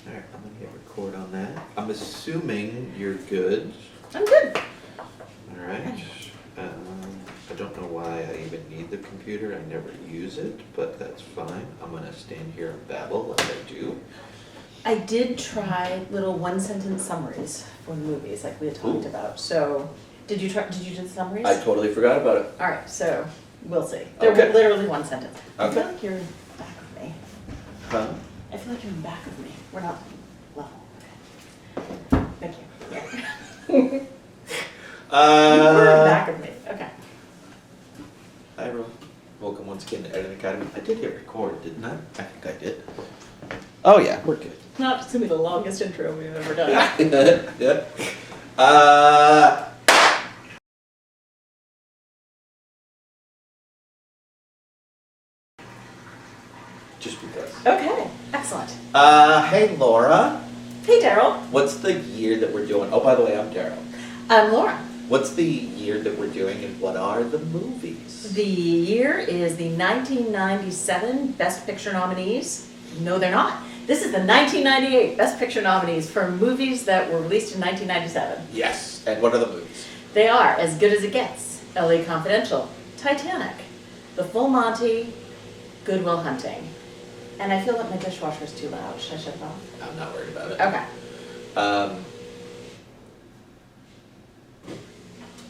Alright, I'm gonna hit record on that. I'm assuming you're good. I'm good. Alright. I don't know why I even need the computer. I never use it, but that's fine. I'm gonna stand here and babble like I do. I did try little one-sentence summaries for the movies, like we had talked about. So, did you do the summaries? I totally forgot about it. All right, so we'll see. They're Okay. literally one sentence. I Okay. feel like you're in back of me. Huh? I feel like you're in back of me. We're not level. Okay. Thank you. Yeah. You were in back of me. Okay. Hi everyone. Welcome once again to Editing Academy. I did hit record, didn't I? I think I did. Oh yeah, we're good. Not just gonna be the longest intro we've ever done. Yeah. Just because. Okay. Excellent. Hey Laura. Hey, Darryl. What's the year that we're doing? Oh, by the way, I'm Darryl. I'm Laura. What's the year that we're doing and what are the movies? The year is the 1997 Best Picture nominees. No, they're not. This is the 1998 Best Picture nominees for movies that were released in 1997. Yes. And what are the movies? They are As Good as It Gets, LA Confidential, Titanic, The Full Monty, Good Will Hunting. And I feel that my dishwasher is too loud. Should I shut it off? I'm not worried about it. Okay.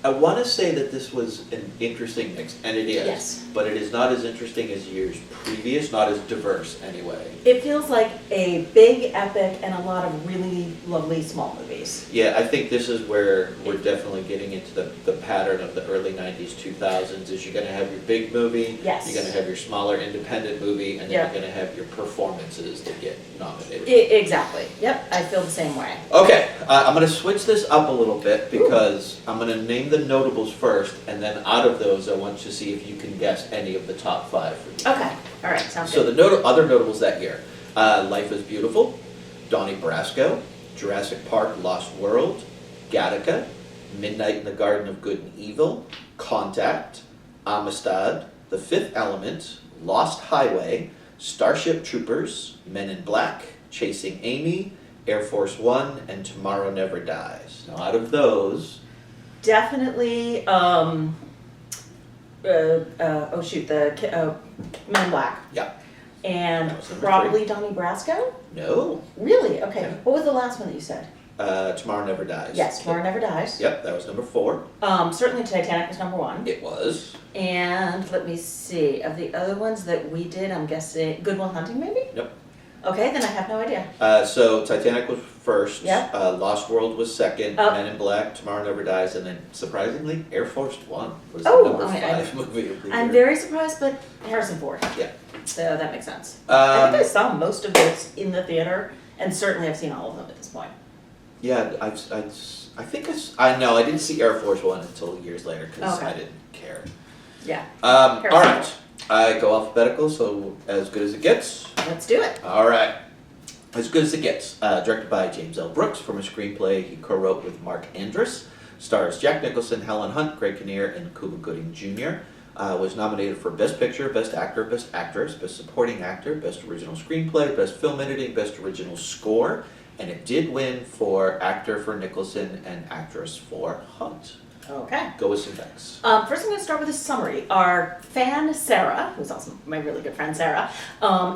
I want to say that this was an interesting mix, and it is. Yes. But it is not as interesting as years previous, not as diverse anyway. It feels like a big epic and a lot of really lovely small movies. Yeah, I think this is where we're definitely getting into the pattern of the early 90s, 2000s, is you're going to have your big movie, Yes. you're going to have your smaller independent movie, and then Yeah. you're going to have your performances that get nominated. Exactly. Yep, I feel the same way. Okay, I'm going to switch this up a little bit because I'm going to name the notables first, and then out of those, I want you to see if you can guess any of the top 5 for me. Okay, all right, sounds So good. the other notables that year, Life is Beautiful, Donnie Brasco, Jurassic Park Lost World, Gattaca, Midnight in the Garden of Good and Evil, Contact, Amistad, The Fifth Element, Lost Highway, Starship Troopers, Men in Black, Chasing Amy, Air Force One, and Tomorrow Never Dies. Now out of those, Definitely, the Men in Black. yeah, And That was number probably Donnie Brasco? no, Really? Okay. Yeah. What was the last one that you said? Tomorrow Never Dies. Yes, Tomorrow Never Dies. Yep, that was number 4. Certainly Titanic was number 1. It was. And let me see, of the other ones that we did, I'm guessing Good Will Hunting maybe? Nope. Okay, then I have no idea. So Titanic was first, Yeah. Lost World was second, Oh. Men in Black, Tomorrow Never Dies, and then surprisingly, Air Force One was Oh, the number okay, 5 movie of the year. I'm very surprised, but Harrison Ford. Yeah. So that makes sense. I think I Um, saw most of those in the theater, and certainly I've seen all of them at this point. yeah, I know, I didn't see Air Force One until years later because Okay. I didn't care. Yeah, All Harrison right, I go alphabetical, so As Good as It Gets. let's do it. All right. As Good as It Gets, directed by James L. Brooks from a screenplay he co-wrote with Mark Andrus, stars Jack Nicholson, Helen Hunt, Greg Kinnear, and Cuba Gooding Jr. Was nominated for Best Picture, Best Actor, Best Actress, Best Supporting Actor, Best Original Screenplay, Best Film Editing, Best Original Score, and it did win for Actor for Nicholson and Actress for Hunt. Okay. Go with some facts. First, I'm going to start with a summary. Our fan, Sarah, who's also my really good friend, Sarah,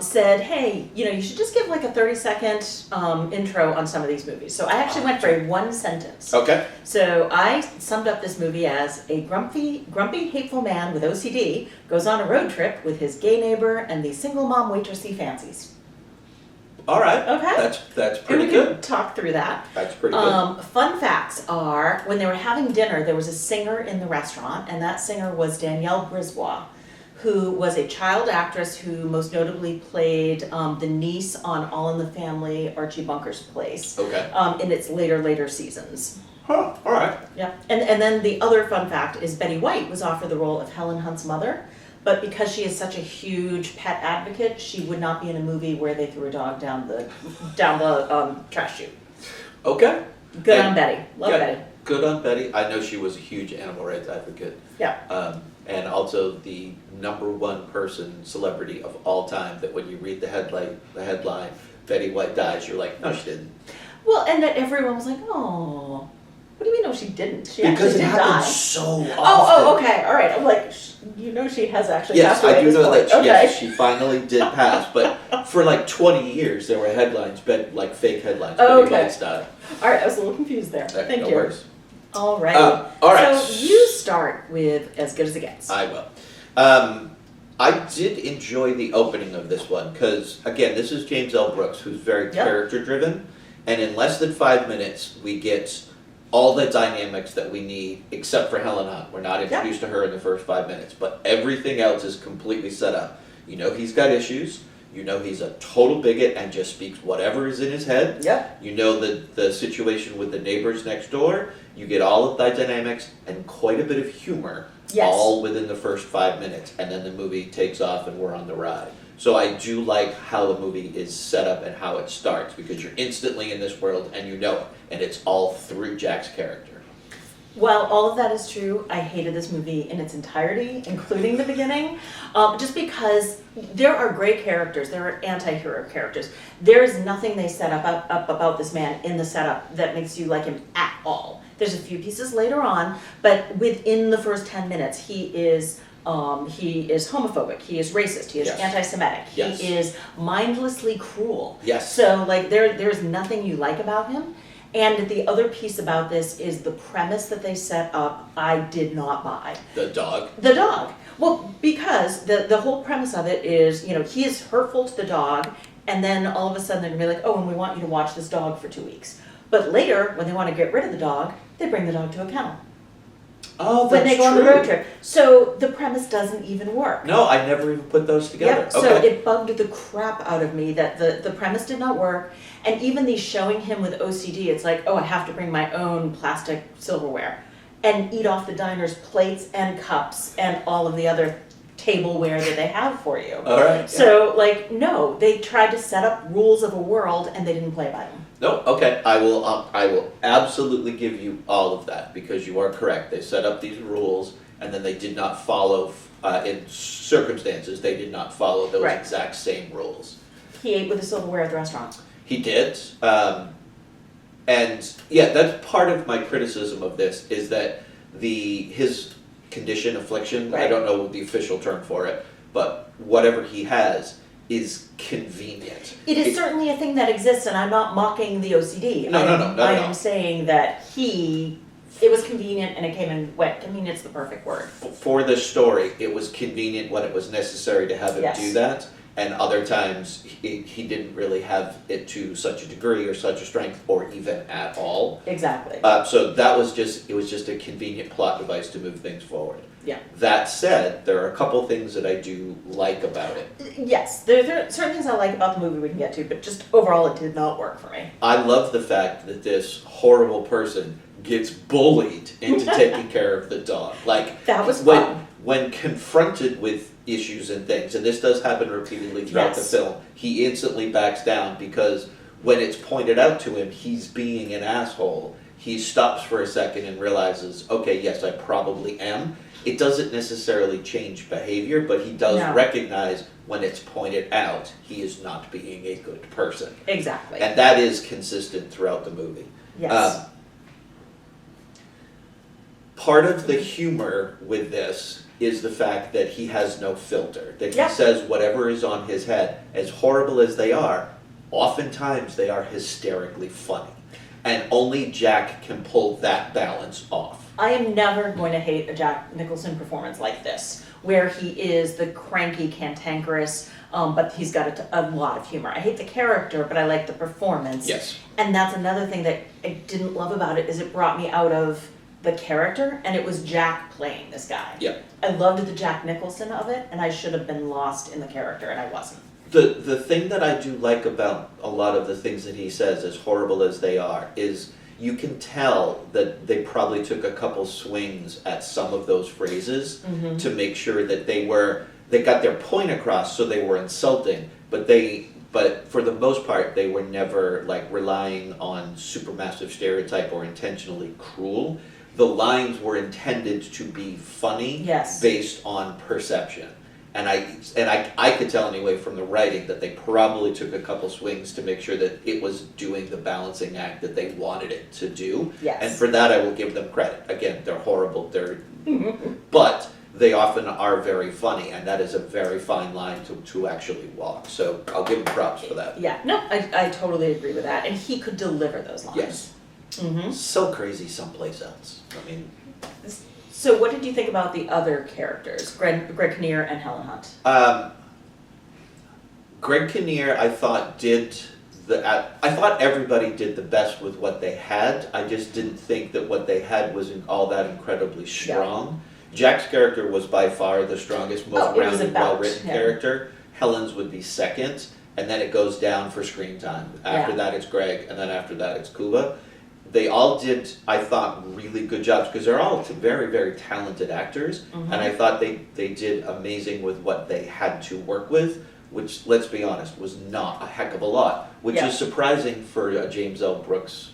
said, hey, you should just give like a 30-second intro on some of these movies. So I actually went for a one sentence. Okay. So I summed up this movie as a grumpy, hateful man with OCD goes on a road trip with his gay neighbor and the single mom waitress he fancies. All right. Okay. That's And pretty we good. can talk through that. That's pretty good. Fun facts are, when they were having dinner, there was a singer in the restaurant, and that singer was Danielle Brisbois, who was a child actress who most notably played the niece on All in the Family, Archie Bunker's Place, Okay. in its later seasons. Huh. All right. Yeah, and then the other fun fact is Betty White was offered the role of Helen Hunt's mother, but because she is such a huge pet advocate, she would not be in a movie where they threw a dog down the trash chute. Okay. Good And- on Betty. Love yeah, Betty. Good on Betty. I know she was a huge animal rights advocate. Yeah. And also the #1 celebrity of all time that when you read the headline, Betty White dies, you're like, no, she didn't. Well, and that everyone was like, oh. What do you mean, no, she didn't? She Because actually it did die. happens so often. Oh, okay, all right. I'm like, she has actually Yes, passed away I do at this know point. that. Okay. Yes, she finally did pass. But for like 20 years, there were headlines, like fake headlines. Oh, Betty okay. White's died. All right, I was a little confused there. Thank no you. worries. All right. All right. So you start with As Good as It Gets. I will. I did enjoy the opening of this one because, again, this is James L. Brooks, who's very character driven, and in less than 5 minutes, we get all the dynamics that we need, except for Helen Hunt. We're not introduced to her in the first 5 minutes, but everything else is completely set up. You know he's got issues. You know he's a total bigot and just speaks whatever is in his head. Yep. You know the situation with the neighbors next door. You get all of the dynamics and quite a bit of humor, all within the first 5 minutes, and then the movie takes off and we're on the ride. So I do like how the movie is set up and how it starts, because you're instantly in this world and you know it, and it's all through Jack's character. While all of that is true, I hated this movie in its entirety, including the beginning, just because there are great characters, there are anti-hero characters. There is nothing they set up about this man in the setup that makes you like him at all. There's a few pieces later on, but within the first 10 minutes, he is homophobic, he is racist, he is anti-Semitic, he is mindlessly cruel. Yes. So like there's nothing you like about him. And the other piece about this is the premise that they set up, I did not buy. The dog? The dog. Well, because the whole premise of it is, he is hurtful to the dog, and then all of a sudden they're going to be like, oh, and we want you to watch this dog for 2 weeks. But later, when they want to get rid of the dog, they bring the dog to a kennel. Oh, that's when they go true. on the road trip. So the premise doesn't even work. No, I never even put those together. Yep. So it bugged the crap out of me that the premise did not work. And even the showing him with OCD, it's like, oh, I have to bring my own plastic silverware and eat off the diner's plates and cups and all of the other tableware that they have for you. All right. So, no, they tried to set up rules of a world and they didn't play by them. No, okay. I will absolutely give you all of that, because you are correct. They set up these rules and then they did not follow, in circumstances, they did not follow those exact same rules. He ate with the silverware at the restaurant. He did. And yeah, that's part of my criticism of this, is that his condition, affliction, I don't know the official term for it, but whatever he has is convenient. It is certainly a thing that exists, and I'm not mocking the OCD. No, I am saying that it was convenient and it came in wet. Convenient's the perfect word. For the story, it was convenient when it was necessary to have him do that, and other times he didn't really have it to such a degree or such a strength or even at all. Exactly. So it was just a convenient plot device to move things forward. Yeah. That said, there are a couple things that I do like about it. Yes, there are certain things I like about the movie we can get to, but just overall it did not work for me. I love the fact that this horrible person gets bullied into taking care of the dog. Like, that was fun. When confronted with issues and things, and this does happen repeatedly throughout the film, he instantly backs down, because when it's pointed out to him he's being an asshole, he stops for a second and realizes, okay, yes, I probably am. It doesn't necessarily change behavior, but he does recognize when it's pointed out he is not being a good person. Exactly. And that is consistent throughout the movie. Yes. Part of the humor with this is the fact that he has no filter, that he says whatever is on his head. As horrible as they are, oftentimes they are hysterically funny. And only Jack can pull that balance off. I am never going to hate a Jack Nicholson performance like this, where he is the cranky, cantankerous, but he's got a lot of humor. I hate the character, but I like the performance. Yes. And that's another thing that I didn't love about it, is it brought me out of the character, and it was Jack playing this guy. Yeah. I loved the Jack Nicholson of it, and I should have been lost in the character, and I wasn't. The thing that I do like about a lot of the things that he says, as horrible as they are, is you can tell that they probably took a couple swings at some of those phrases to make sure that they got their point across, so they were insulting, but for the most part they were never relying on supermassive stereotype or intentionally cruel. The lines were intended to be funny based on perception. And I could tell anyway from the writing that they probably took a couple swings to make sure that it was doing the balancing act that they wanted it to do. Yes. And for that I will give them credit. Again, they're horrible, but they often are very funny, and that is a very fine line to actually walk. So I'll give them props for that. Yeah, no, I totally agree with that. And he could deliver those lines. Yes. Mm-hmm. So crazy someplace else. I mean, so what did you think about the other characters, Greg Kinnear and Helen Hunt? Greg Kinnear, I thought I thought everybody did the best with what they had. I just didn't think that what they had was all that incredibly strong. Yeah. Jack's character was by far the strongest, most rounded, well-written character. Helen's would be second, and then it goes down for screen time. After that it's Greg, and then after that it's Cuba. They all did, I thought, really good jobs, because they're all very, very talented actors, and I thought they did amazing with what they had to work with, which, let's be honest, was not a heck of a lot, which is surprising for a James L. Brooks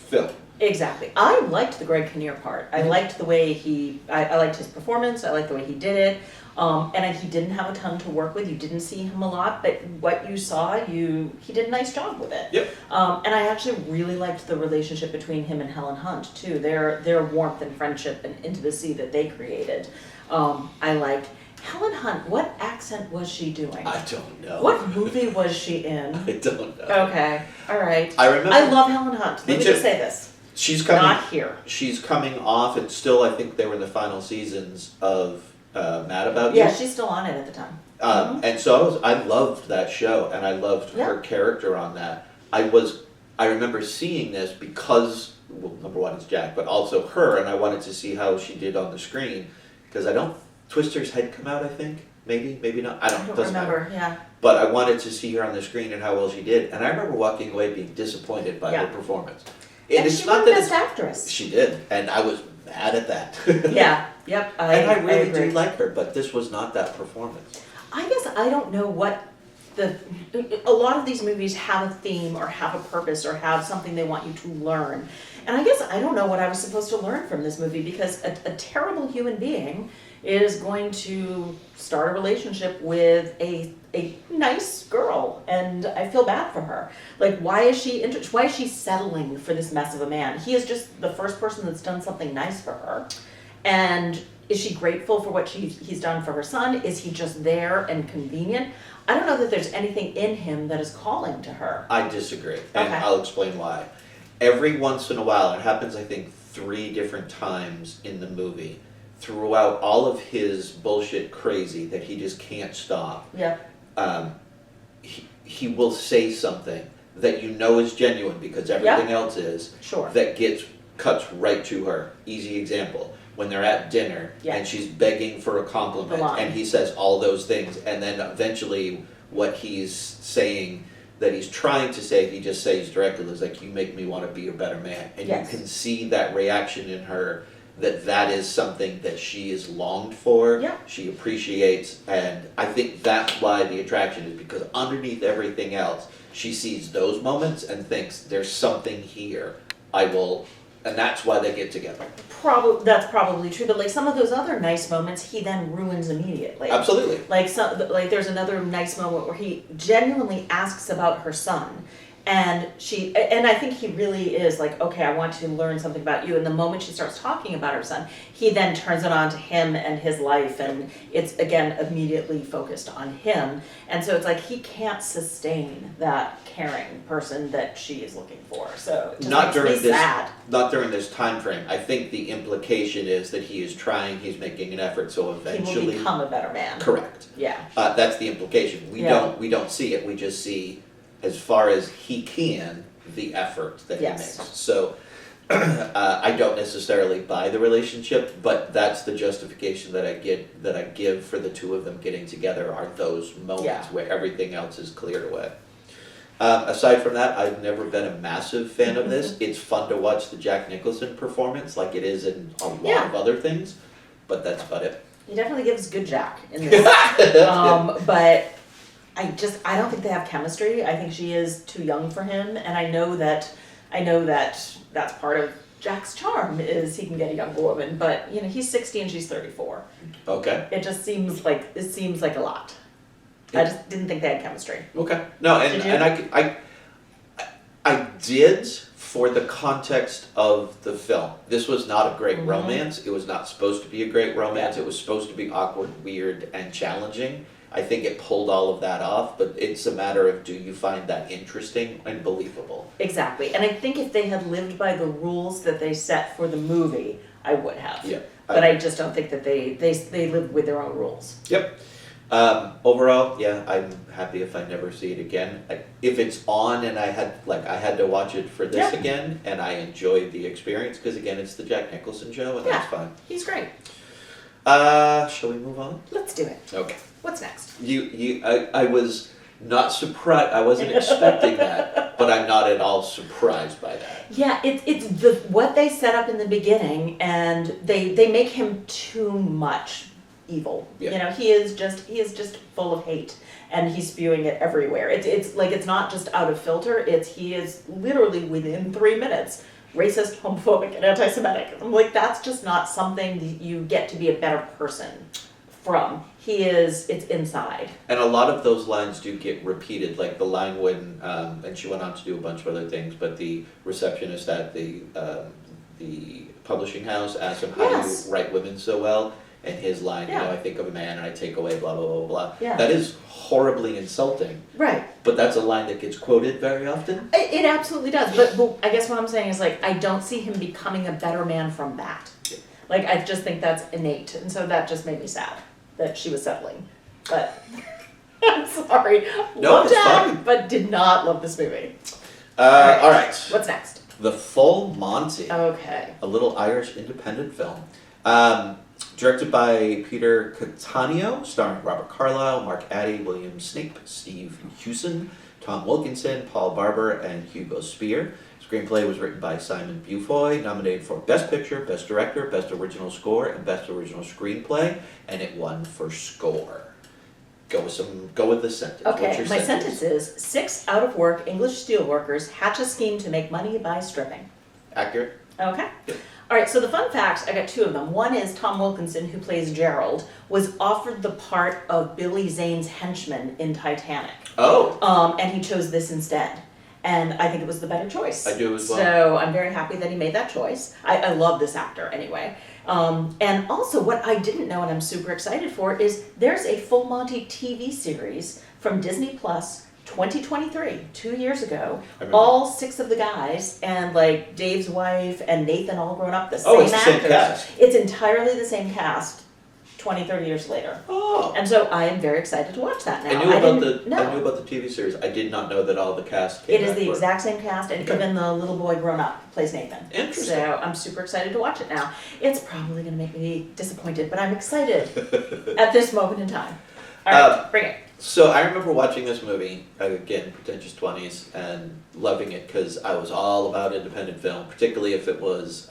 film. Exactly. I liked the Greg Kinnear part. I liked the way I liked his performance, I liked the way he did it. And he didn't have a ton to work with. You didn't see him a lot, but what you saw, he did a nice job with it. Yep. And I actually really liked the relationship between him and Helen Hunt too. Their warmth and friendship and intimacy that they created. I liked Helen Hunt. What accent was she doing? I don't know. What movie was she in? I don't know. Okay. All right. I remember. I love Helen Hunt. Let me just say this. She's coming. Not here. She's coming off, and still, I think they were in the final seasons of Mad About You. Yeah, she's still on it at the time. And so I loved that show, and I loved her character on that. I remember seeing this because, well, number one, it's Jack, but also her, and I wanted to see how she did on the screen, because Twister's head come out, I think, maybe not. I don't remember. Yeah. But I wanted to see her on the screen and how well she did, and I remember walking away being disappointed by her performance. And she won Best Actress. She did, and I was mad at that. Yeah, yep. I really do like her, but this was not that performance. I guess I don't know what a lot of these movies have a theme or have a purpose or have something they want you to learn. And I guess I don't know what I was supposed to learn from this movie, because a terrible human being is going to start a relationship with a nice girl, and I feel bad for her. Like, why is she settling for this mess of a man? He is just the first person that's done something nice for her. And is she grateful for what he's done for her son? Is he just there and convenient? I don't know that there's anything in him that is calling to her. I disagree, and I'll explain why. Every once in a while, it happens I think 3 different times in the movie, throughout all of his bullshit crazy that he just can't stop. Yeah. He will say something that you know is genuine, because everything else is. Sure. That cuts right to her. Easy example. When they're at dinner and she's begging for a compliment, and he says all those things, and then eventually what he's saying that he's trying to say, he just says directly, is like, you make me want to be a better man. And you can see that reaction in her, that is something that she is longed for, she appreciates, and I think that's why the attraction is, because underneath everything else, she sees those moments and thinks, there's something here, and that's why they get together. That's probably true, but like some of those other nice moments, he then ruins immediately. Absolutely. Like there's another nice moment where he genuinely asks about her son, and I think he really is like, okay, I want to learn something about you. And the moment she starts talking about her son, he then turns it on to him and his life, and it's again immediately focused on him. And so it's like he can't sustain that caring person that she is looking for. So it just not makes me sad. Not during this time frame. I think the implication is that he is trying, he's making an effort, so eventually he will become a better man. Correct. Yeah. That's the implication. We don't see it. We just see, as far as he can, the effort that he makes. So I don't necessarily buy the relationship, but that's the justification that I give for the two of them getting together, are those moments where everything else is cleared away. Aside from that, I've never been a massive fan of this. It's fun to watch the Jack Nicholson performance, like it is in a lot of other things, but that's about it. He definitely gives good Jack in this. But I don't think they have chemistry. I think she is too young for him, and I know that that's part of Jack's charm is he can get a younger woman, but he's 60 and she's 34. Okay. It just seems like a lot. I just didn't think they had chemistry. Okay. No, Did you? and I did for the context of the film. This was not a great romance. It was not supposed to be a great romance. It was supposed to be awkward, weird, and challenging. I think it pulled all of that off, but it's a matter of, do you find that interesting and believable? Exactly. And I think if they had lived by the rules that they set for the movie, I would have. Yeah. But I just don't think that they lived with their own rules. Yep. Overall, yeah, I'm happy if I never see it again. If it's on and I had to watch it for this again, and I enjoyed the experience, because again, it's the Jack Nicholson show, and that's fine. He's great. Shall we move on? Let's do it. Okay. What's next? I was not surprised. I wasn't expecting that, but I'm not at all surprised by that. Yeah, it's what they set up in the beginning, and they make him too much evil. Yeah. He is just full of hate, and he's spewing it everywhere. It's like, it's not just out of filter. He is literally within 3 minutes racist, homophobic, and anti-Semitic. I'm like, that's just not something that you get to be a better person from. It's inside. And a lot of those lines do get repeated, like the line when, and she went on to do a bunch of other things, but the receptionist at the publishing house asked him, how do you write women so well? And his line, I think of a man and I take away blah, blah, blah, blah. Yeah. That is horribly insulting. Right. But that's a line that gets quoted very often. It absolutely does. But I guess what I'm saying is, like, I don't see him becoming a better man from that. Yeah. Like, I just think that's innate. And so that just made me sad that she was settling. But I'm sorry. No, Loved it's Jack, fine. but did not love this movie. All right. What's next? The Full Monty. Okay. A little Irish independent film. Directed by Peter Cattaneo, starring Robert Carlyle, Mark Addy, William Snape, Steve Hewson, Tom Wilkinson, Paul Barber, and Hugo Spear. Screenplay was written by Simon Beaufoy, nominated for Best Picture, Best Director, Best Original Score, and Best Original Screenplay, and it won for score. Go with the sentence. Okay, What's your my sentence is 6 out-of-work English steelworkers hatch a scheme to make money by stripping. Accurate. Okay. Yep. All right, so the fun facts, I got 2 of them. One is Tom Wilkinson, who plays Gerald, was offered the part of Billy Zane's henchman in Titanic. Oh. And he chose this instead. And I think it was the better choice. I do as well. So I'm very happy that he made that choice. I love this actor anyway. And also what I didn't know and I'm super excited for is there's a Full Monty TV series from Disney Plus 2023, 2 years ago. All 6 of the guys and like Dave's wife and Nathan all grown up, the same it's the actors. same cast. It's entirely the same cast 20, 30 years later. Oh. And so I am very excited to watch that now. I knew about the TV series. I did not know that all the cast came It is back the for it. exact same cast, and even the little boy grown up plays Nathan. Interesting. So I'm super excited to watch it now. It's probably going to make me disappointed, but I'm excited at this moment in time. All right, bring it. So I remember watching this movie, again, pretentious 20s, and loving it because I was all about independent film, particularly if it was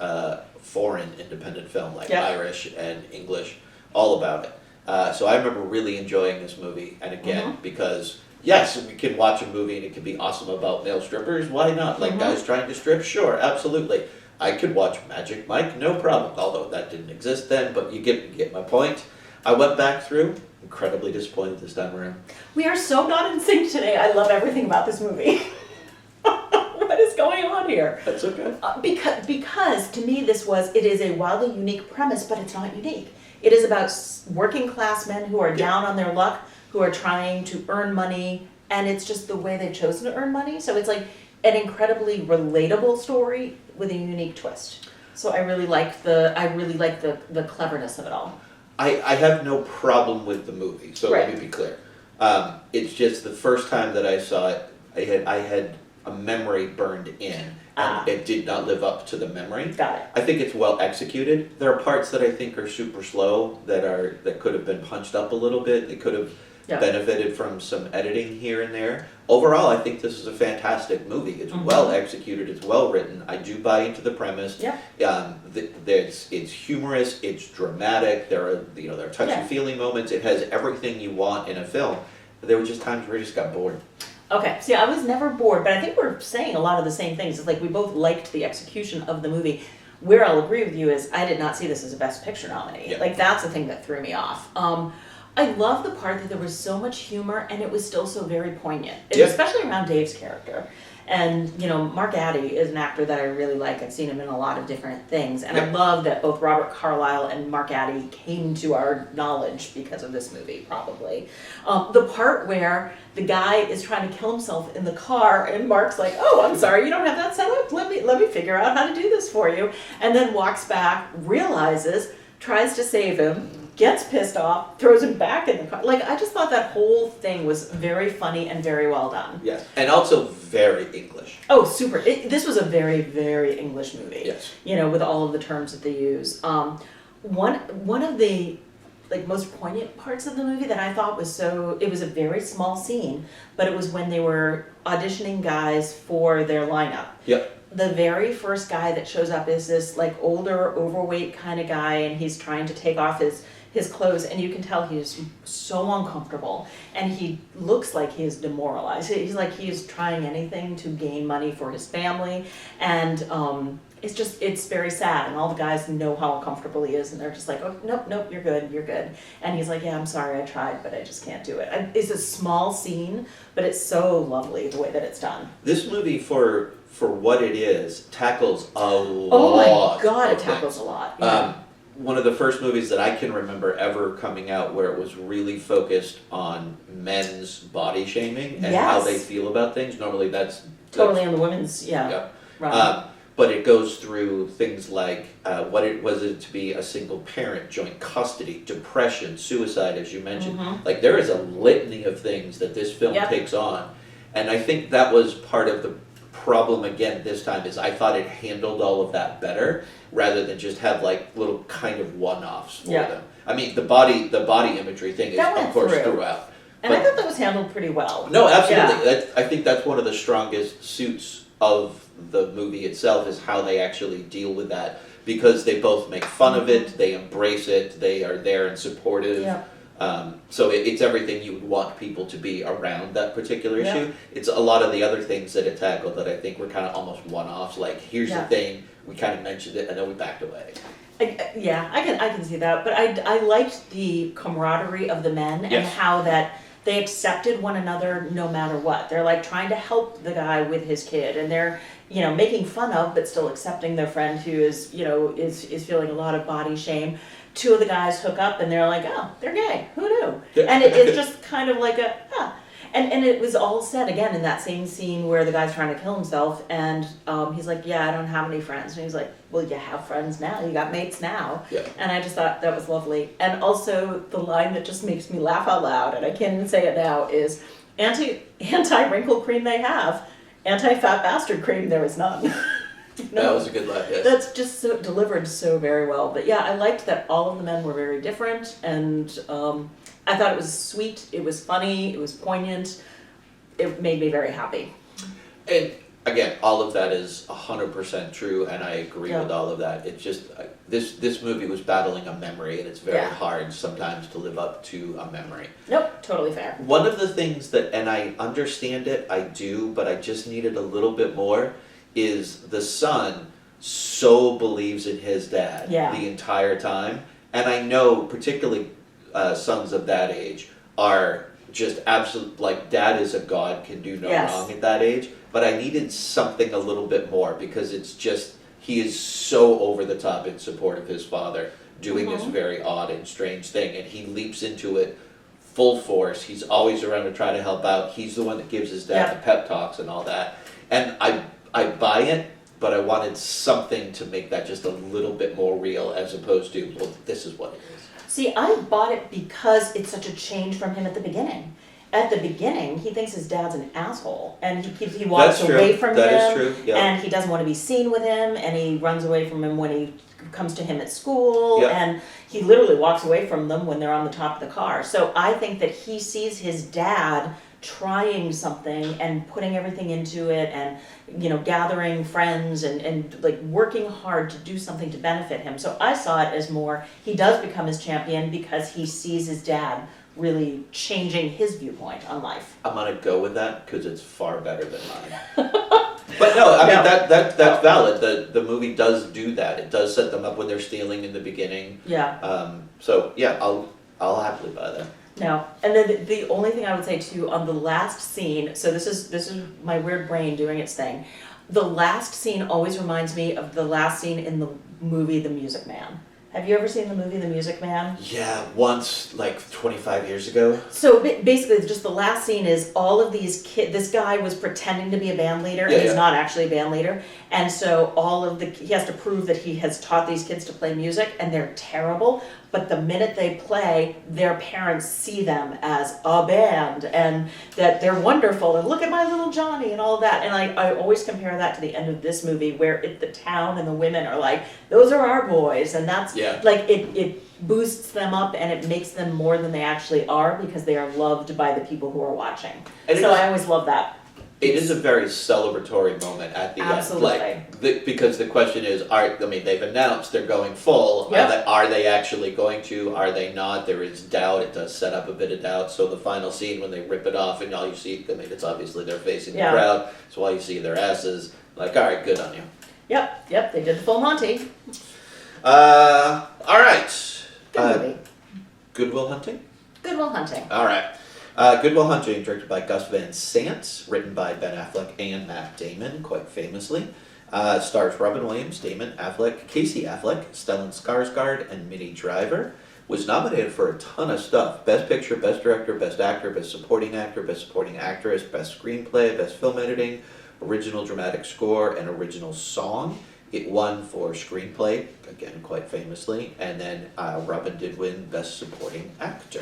foreign independent film, like Irish and English, all about it. So I remember really enjoying this movie, and again, because yes, we can watch a movie and it can be awesome about male strippers, why not? Like guys trying to strip, sure, absolutely. I could watch Magic Mike, no problem, although that didn't exist then, but you get my point. I went back through, incredibly disappointed this time around. We are so not in sync today. I love everything about this movie. What is going on here? That's okay. Because to me it is a wildly unique premise, but it's not unique. It is about working class men who are down on their luck, who are trying to earn money, and it's just the way they've chosen to earn money. So it's like an incredibly relatable story with a unique twist. So I really like the cleverness of it all. I have no problem with the movie, so let me be clear. It's just the first time that I saw it, I had a memory burned in, and it did not live up to the memory. Got it. I think it's well executed. There are parts that I think are super slow that could have been punched up a little bit. They could have benefited from some editing here and there. Overall, I think this is a fantastic movie. It's well executed. It's well written. I do buy into the premise. It's humorous. It's dramatic. There are touchy-feely moments. It has everything you want in a film. But there were just times where I just got bored. Okay, see, I was never bored, but I think we're saying a lot of the same things. It's like we both liked the execution of the movie. where I'll agree with you is I did not see this as a Best Picture nominee. Yeah. Like, that's the thing that threw me off. I love the part that there was so much humor and it was still so very poignant, Yeah. especially around Dave's character. And, you know, Mark Addy is an actor that I really like. I've seen him in a lot of different things. And I Yep. love that both Robert Carlyle and Mark Addy came to our knowledge because of this movie, probably. The part where the guy is trying to kill himself in the car and Mark's like, oh, I'm sorry, you don't have that set up? Let me figure out how to do this for you. And then walks back, realizes, tries to save him, gets pissed off, throws him back in the car. Like, I just thought that whole thing was very funny and very well done. Yes, and also very English. Oh, super. This was a very, very English movie. Yes. You know, with all of the terms that they use. One of the like most poignant parts of the movie that I thought was it was a very small scene, but it was when they were auditioning guys for their lineup. Yep. The very first guy that shows up is this like older, overweight kind of guy, and he's trying to take off his clothes, and you can tell he's so uncomfortable, and he looks like he is demoralized. He's like he's trying anything to gain money for his family, and it's very sad, and all the guys know how uncomfortable he is, and they're just like, oh, nope, you're good. And he's like, yeah, I'm sorry, I tried, but I just can't do it. It's a small scene, but it's so lovely the way that it's done. This movie, for what it is, tackles a lot. Oh my God, it of tackles things. a lot. Yeah. One of the first movies that I can remember ever coming out where it was really focused on men's body shaming and how Yes. they feel about things. Normally that's Totally on the women's, yeah. right. But it goes through things like what it was it to be a single parent, joint custody, depression, suicide, as you mentioned. Mhm. Like there is a litany of things that this film Yep. takes on, and I think that was part of the problem again this time is I thought it handled all of that better rather than just have like little kind of one-offs for Yeah. them. I mean the body imagery thing is That went of course through. throughout. And I But- thought that was handled pretty well. No, absolutely. Yeah. I think that's one of the strongest suits of the movie itself is how they actually deal with that because they both make fun of it, they embrace it, they are there and supportive. Yeah. So it's everything you would want people to be around that particular Yeah. issue. It's a lot of the other things that it tackled that I think were kind of almost one-offs. Like here's Yeah. the thing, we kind of mentioned it and then we backed away. I can see that, but I liked the camaraderie of the men and Yes. how that they accepted one another no matter what. They're like trying to help the guy with his kid, and they're making fun of but still accepting their friend who is is feeling a lot of body shame. Two of the guys hook up and they're like, oh, they're gay. Who knew? Yeah. And it's just kind of like a And it was all said again in that same scene where the guy's trying to kill himself, and he's like, yeah, I don't have any friends. And he's like, well, you have friends now. You got mates now. Yeah. And I just thought that was lovely. And also the line that just makes me laugh out loud, and I can't even say it now, is anti-wrinkle cream they have, anti-fat bastard cream there is none. That was a good line, yes. That's just so delivered so very well. But yeah, I liked that all of the men were very different, and I thought it was sweet, it was funny, it was poignant. It made me very happy. And again, all of that is 100% true, and I agree Yeah. with all of that. It's just this movie was battling a memory, and it's very Yeah. hard sometimes to live up to a memory. Nope, totally fair. One of the things that, and I understand it, I do, but I just needed a little bit more, is the son so believes in his dad Yeah. the entire time, and I know particularly sons of that age are just absolute, like dad is a god, can do no Yes. wrong at that age, but I needed something a little bit more because it's just, he is so over the top in support of his father doing this very odd and strange thing, and he leaps into it full force. He's always around to try to help out. He's the one that gives his dad Yeah. the pep talks and all that, and I buy it, but I wanted something to make that just a little bit more real as opposed to, well, this is what it is. See, I bought it because it's such a change from him at the beginning. At the beginning, he thinks his dad's an asshole, and he walks That's true. away from That him, is true, yeah. and he doesn't want to be seen with him, and he runs away from him when he comes to him at school, Yeah. and he literally walks away from them when they're on the top of the car. So I think that he sees his dad trying something and putting everything into it, and gathering friends and like working hard to do something to benefit him. So I saw it as more, he does become his champion because he sees his dad really changing his viewpoint on life. I'm gonna go with that because it's far better than mine. But no, I mean No. that's valid. The movie does do that. It does set them up when they're stealing in the beginning. Yeah. So yeah, I'll happily buy that. No, and then the only thing I would say too on the last scene. So this is my weird brain doing its thing. The last scene always reminds me of the last scene in the movie The Music Man. Have you ever seen the movie The Music Man? Yeah, once, like 25 years ago. So basically, just the last scene is all of these kids. This guy was pretending to be a band leader, and he's not actually a band leader. And so he has to prove that he has taught these kids to play music, and they're terrible. But the minute they play, their parents see them as a band, and that they're wonderful, and look at my little Johnny, and all of that. And I always compare that to the end of this movie, where the town and the women are like, those are our boys, and that's like it boosts them up, and it makes them more than they actually are, because they are loved by the people who are watching. And so I always love that. It is a very celebratory moment at the Absolutely. end, because the question is, they've announced they're going full. Yep. Are they actually going to? Are they not? There is doubt. It does set up a bit of doubt. So the final scene when they rip it off and all you see, it's obviously they're facing the crowd. So all you see their asses. Like, all right, good on you. Yep, they did the full Monty. All right. Good movie. Good Will Hunting. Good Will Hunting. All right. Good Will Hunting, directed by Gus Van Sant, written by Ben Affleck and Matt Damon, quite famously. Stars Robin Williams, Damon Affleck, Casey Affleck, Stellan Skarsgård, and Minnie Driver. Was nominated for a ton of stuff. Best Picture, Best Director, Best Actor, Best Supporting Actor, Best Supporting Actress, Best Screenplay, Best Film Editing, Original Dramatic Score, and Original Song. It won for Screenplay, again, quite famously. And then Robin did win Best Supporting Actor.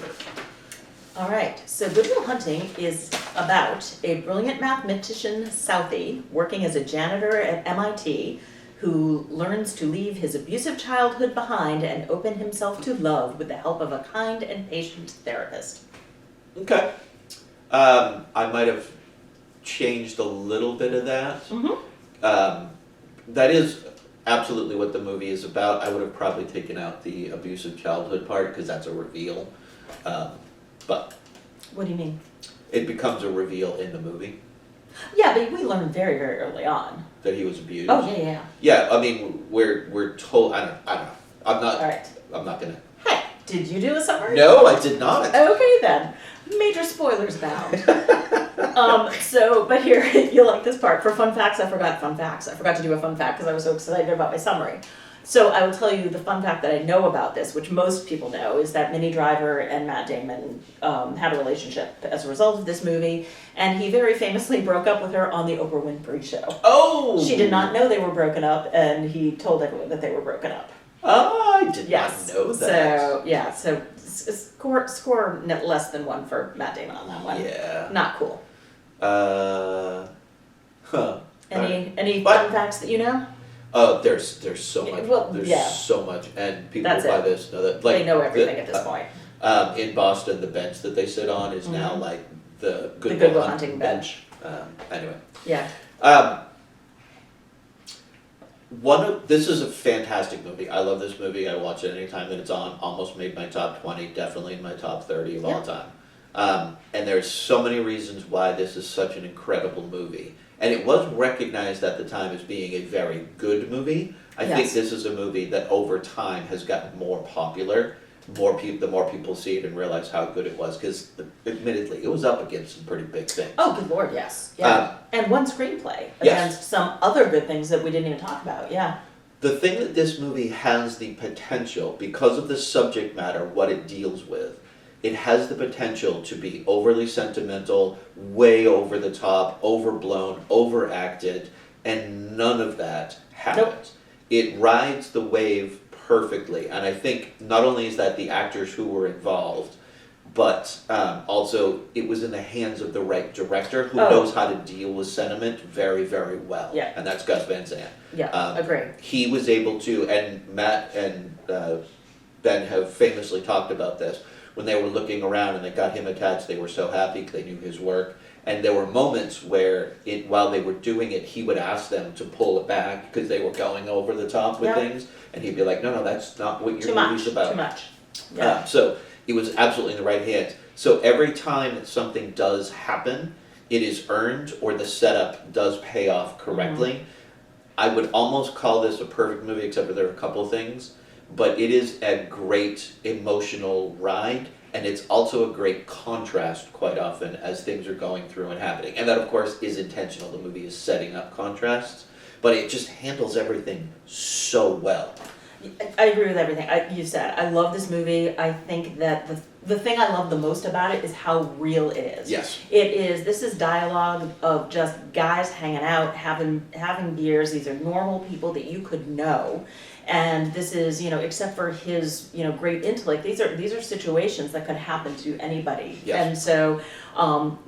All right, so Good Will Hunting is about a brilliant mathematician, Southie, working as a janitor at MIT, who learns to leave his abusive childhood behind and open himself to love with the help of a kind and patient therapist. Okay. I might have changed a little bit of that. Mm-hmm. That is absolutely what the movie is about. I would have probably taken out the abusive childhood part because that's a reveal. But what do you mean? It becomes a reveal in the movie. Yeah, but we learned very, very early on That he was abused. Oh yeah. Yeah, I mean we're told. I don't know. I'm not. All right. I'm not gonna. Hey, did you do a summary? No, I did not. Okay then. Major spoilers bound. But here, you'll like this part. For fun facts, I forgot fun facts. I forgot to do a fun fact because I was so excited about my summary. So I will tell you the fun fact that I know about this, which most people know, is that Minnie Driver and Matt Damon had a relationship as a result of this movie, and he very famously broke up with her on the Oprah Winfrey Show. Oh! She did not know they were broken up, and he told everyone that they were broken up. Oh, I did not know that. So score less than 1 for Matt Damon on that one. Yeah. Not cool. Any But- fun facts that you know? Oh, there's so much. Well, there's so much, and people That's by it. this know that. They know everything at this point. In Boston, the bench that they sit on is now like the Good Will Will Hunting bench. Anyway. Yeah. This is a fantastic movie. I love this movie. I watch it anytime that it's on. Almost made my top 20, definitely in my top 30 of all time. And there's so many reasons why this is such an incredible movie. And it was recognized at the time as being a very good movie. I think this is a movie that over time has gotten more popular. The more people see it and realize how good it was, because admittedly, it was up against some pretty big things. Oh, good Lord, yes. Yeah. And one screenplay against some other good things that we didn't even talk about, yeah. The thing that this movie has the potential, because of the subject matter, what it deals with, it has the potential to be overly sentimental, way over the top, overblown, overacted, and none of that happens. Nope. It rides the wave perfectly, and I think not only is that the actors who were involved, but also it was in the hands of the right director who knows how to deal with sentiment very, very well. Yeah. And that's Gus Van Sant. Yeah, agree. He was able to, and Matt and Ben have famously talked about this, when they were looking around and they got him attached, they were so happy because they knew his work. And there were moments where, while they were doing it, he would ask them to pull it back because they were going over the top with things. And he'd be like, no, that's not what your movie's about. Too much. Yeah. So it was absolutely in the right hands. So every time that something does happen, it is earned or the setup does pay off correctly. I would almost call this a perfect movie, except for there are a couple of things, but it is a great emotional ride, and it's also a great contrast quite often as things are going through and happening. And that, of course, is intentional. The movie is setting up contrasts, but it just handles everything so well. I agree with everything you said. I love this movie. I think that the thing I love the most about it is how real it is. Yes. This is dialogue of just guys hanging out, having beers. These are normal people that you could know. And this is, except for his, great intellect, these are situations that could happen to anybody. Yes. And so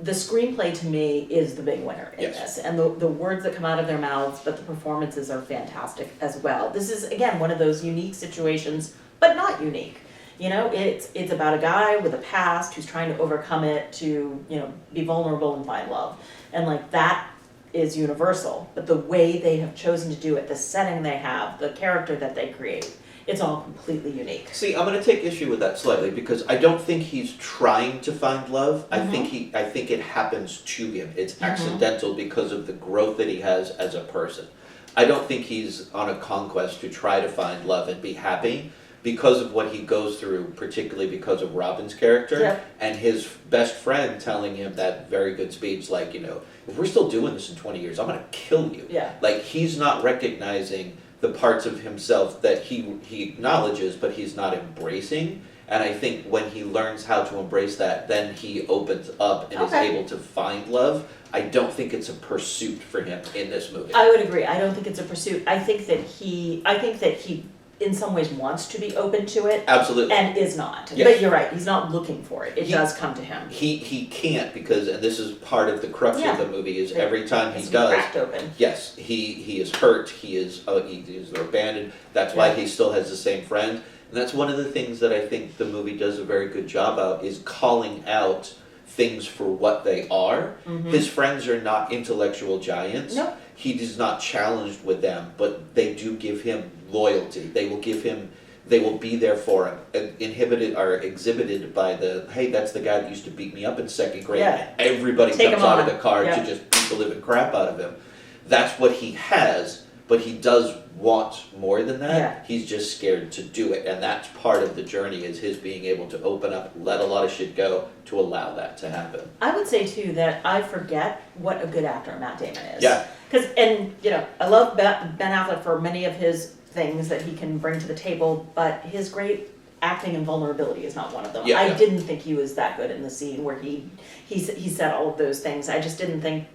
the screenplay to me is the big winner in this. And the words that come out of their mouths, but the performances are fantastic as well. This is, again, one of those unique situations, but not unique. It's about a guy with a past who's trying to overcome it to, be vulnerable and find love. And like that is universal, but the way they have chosen to do it, the setting they have, the character that they create, it's all completely unique. See, I'm going to take issue with that slightly because I don't think he's trying to find love. I think it happens to him. It's accidental because of the growth that he has as a person. I don't think he's on a conquest to try to find love and be happy because of what he goes through, particularly because of Robin's character and his best friend telling him that very good speech, like, if we're still doing this in 20 years, I'm going to kill you. Yeah. Like, he's not recognizing the parts of himself that he acknowledges, but he's not embracing. And I think when he learns how to embrace that, then he opens up and is able to find love. I don't think it's a pursuit for him in this movie. I would agree. I don't think it's a pursuit. I think that he in some ways wants to be open to it. Absolutely. And is not. Yes. But you're right, he's not looking for it. It does come to him. He can't because, and this is part of the crux of the movie, is every time he It's does, cracked open. yes, he is hurt, he is abandoned. That's why he still has the same friend. And that's one of the things that I think the movie does a very good job of, is calling out things for what they are. His friends are not intellectual giants. Nope. He is not challenged with them, but they do give him loyalty. They will be there for him. Exhibited by hey, that's the guy that used to beat me up in second grade. Yeah. Everybody Take comes him out on. of the car to just beat the living crap out of him. That's what he has, but he does want more than that. Yeah. He's just scared to do it, and that's part of the journey, is his being able to open up, let a lot of shit go, to allow that to happen. I would say too that I forget what a good actor Matt Damon is. Yeah. I love Ben Affleck for many of his things that he can bring to the table, but his great acting and vulnerability is not one of them. Yeah, I didn't think he was that good in the scene where he said all of those things. I just didn't think.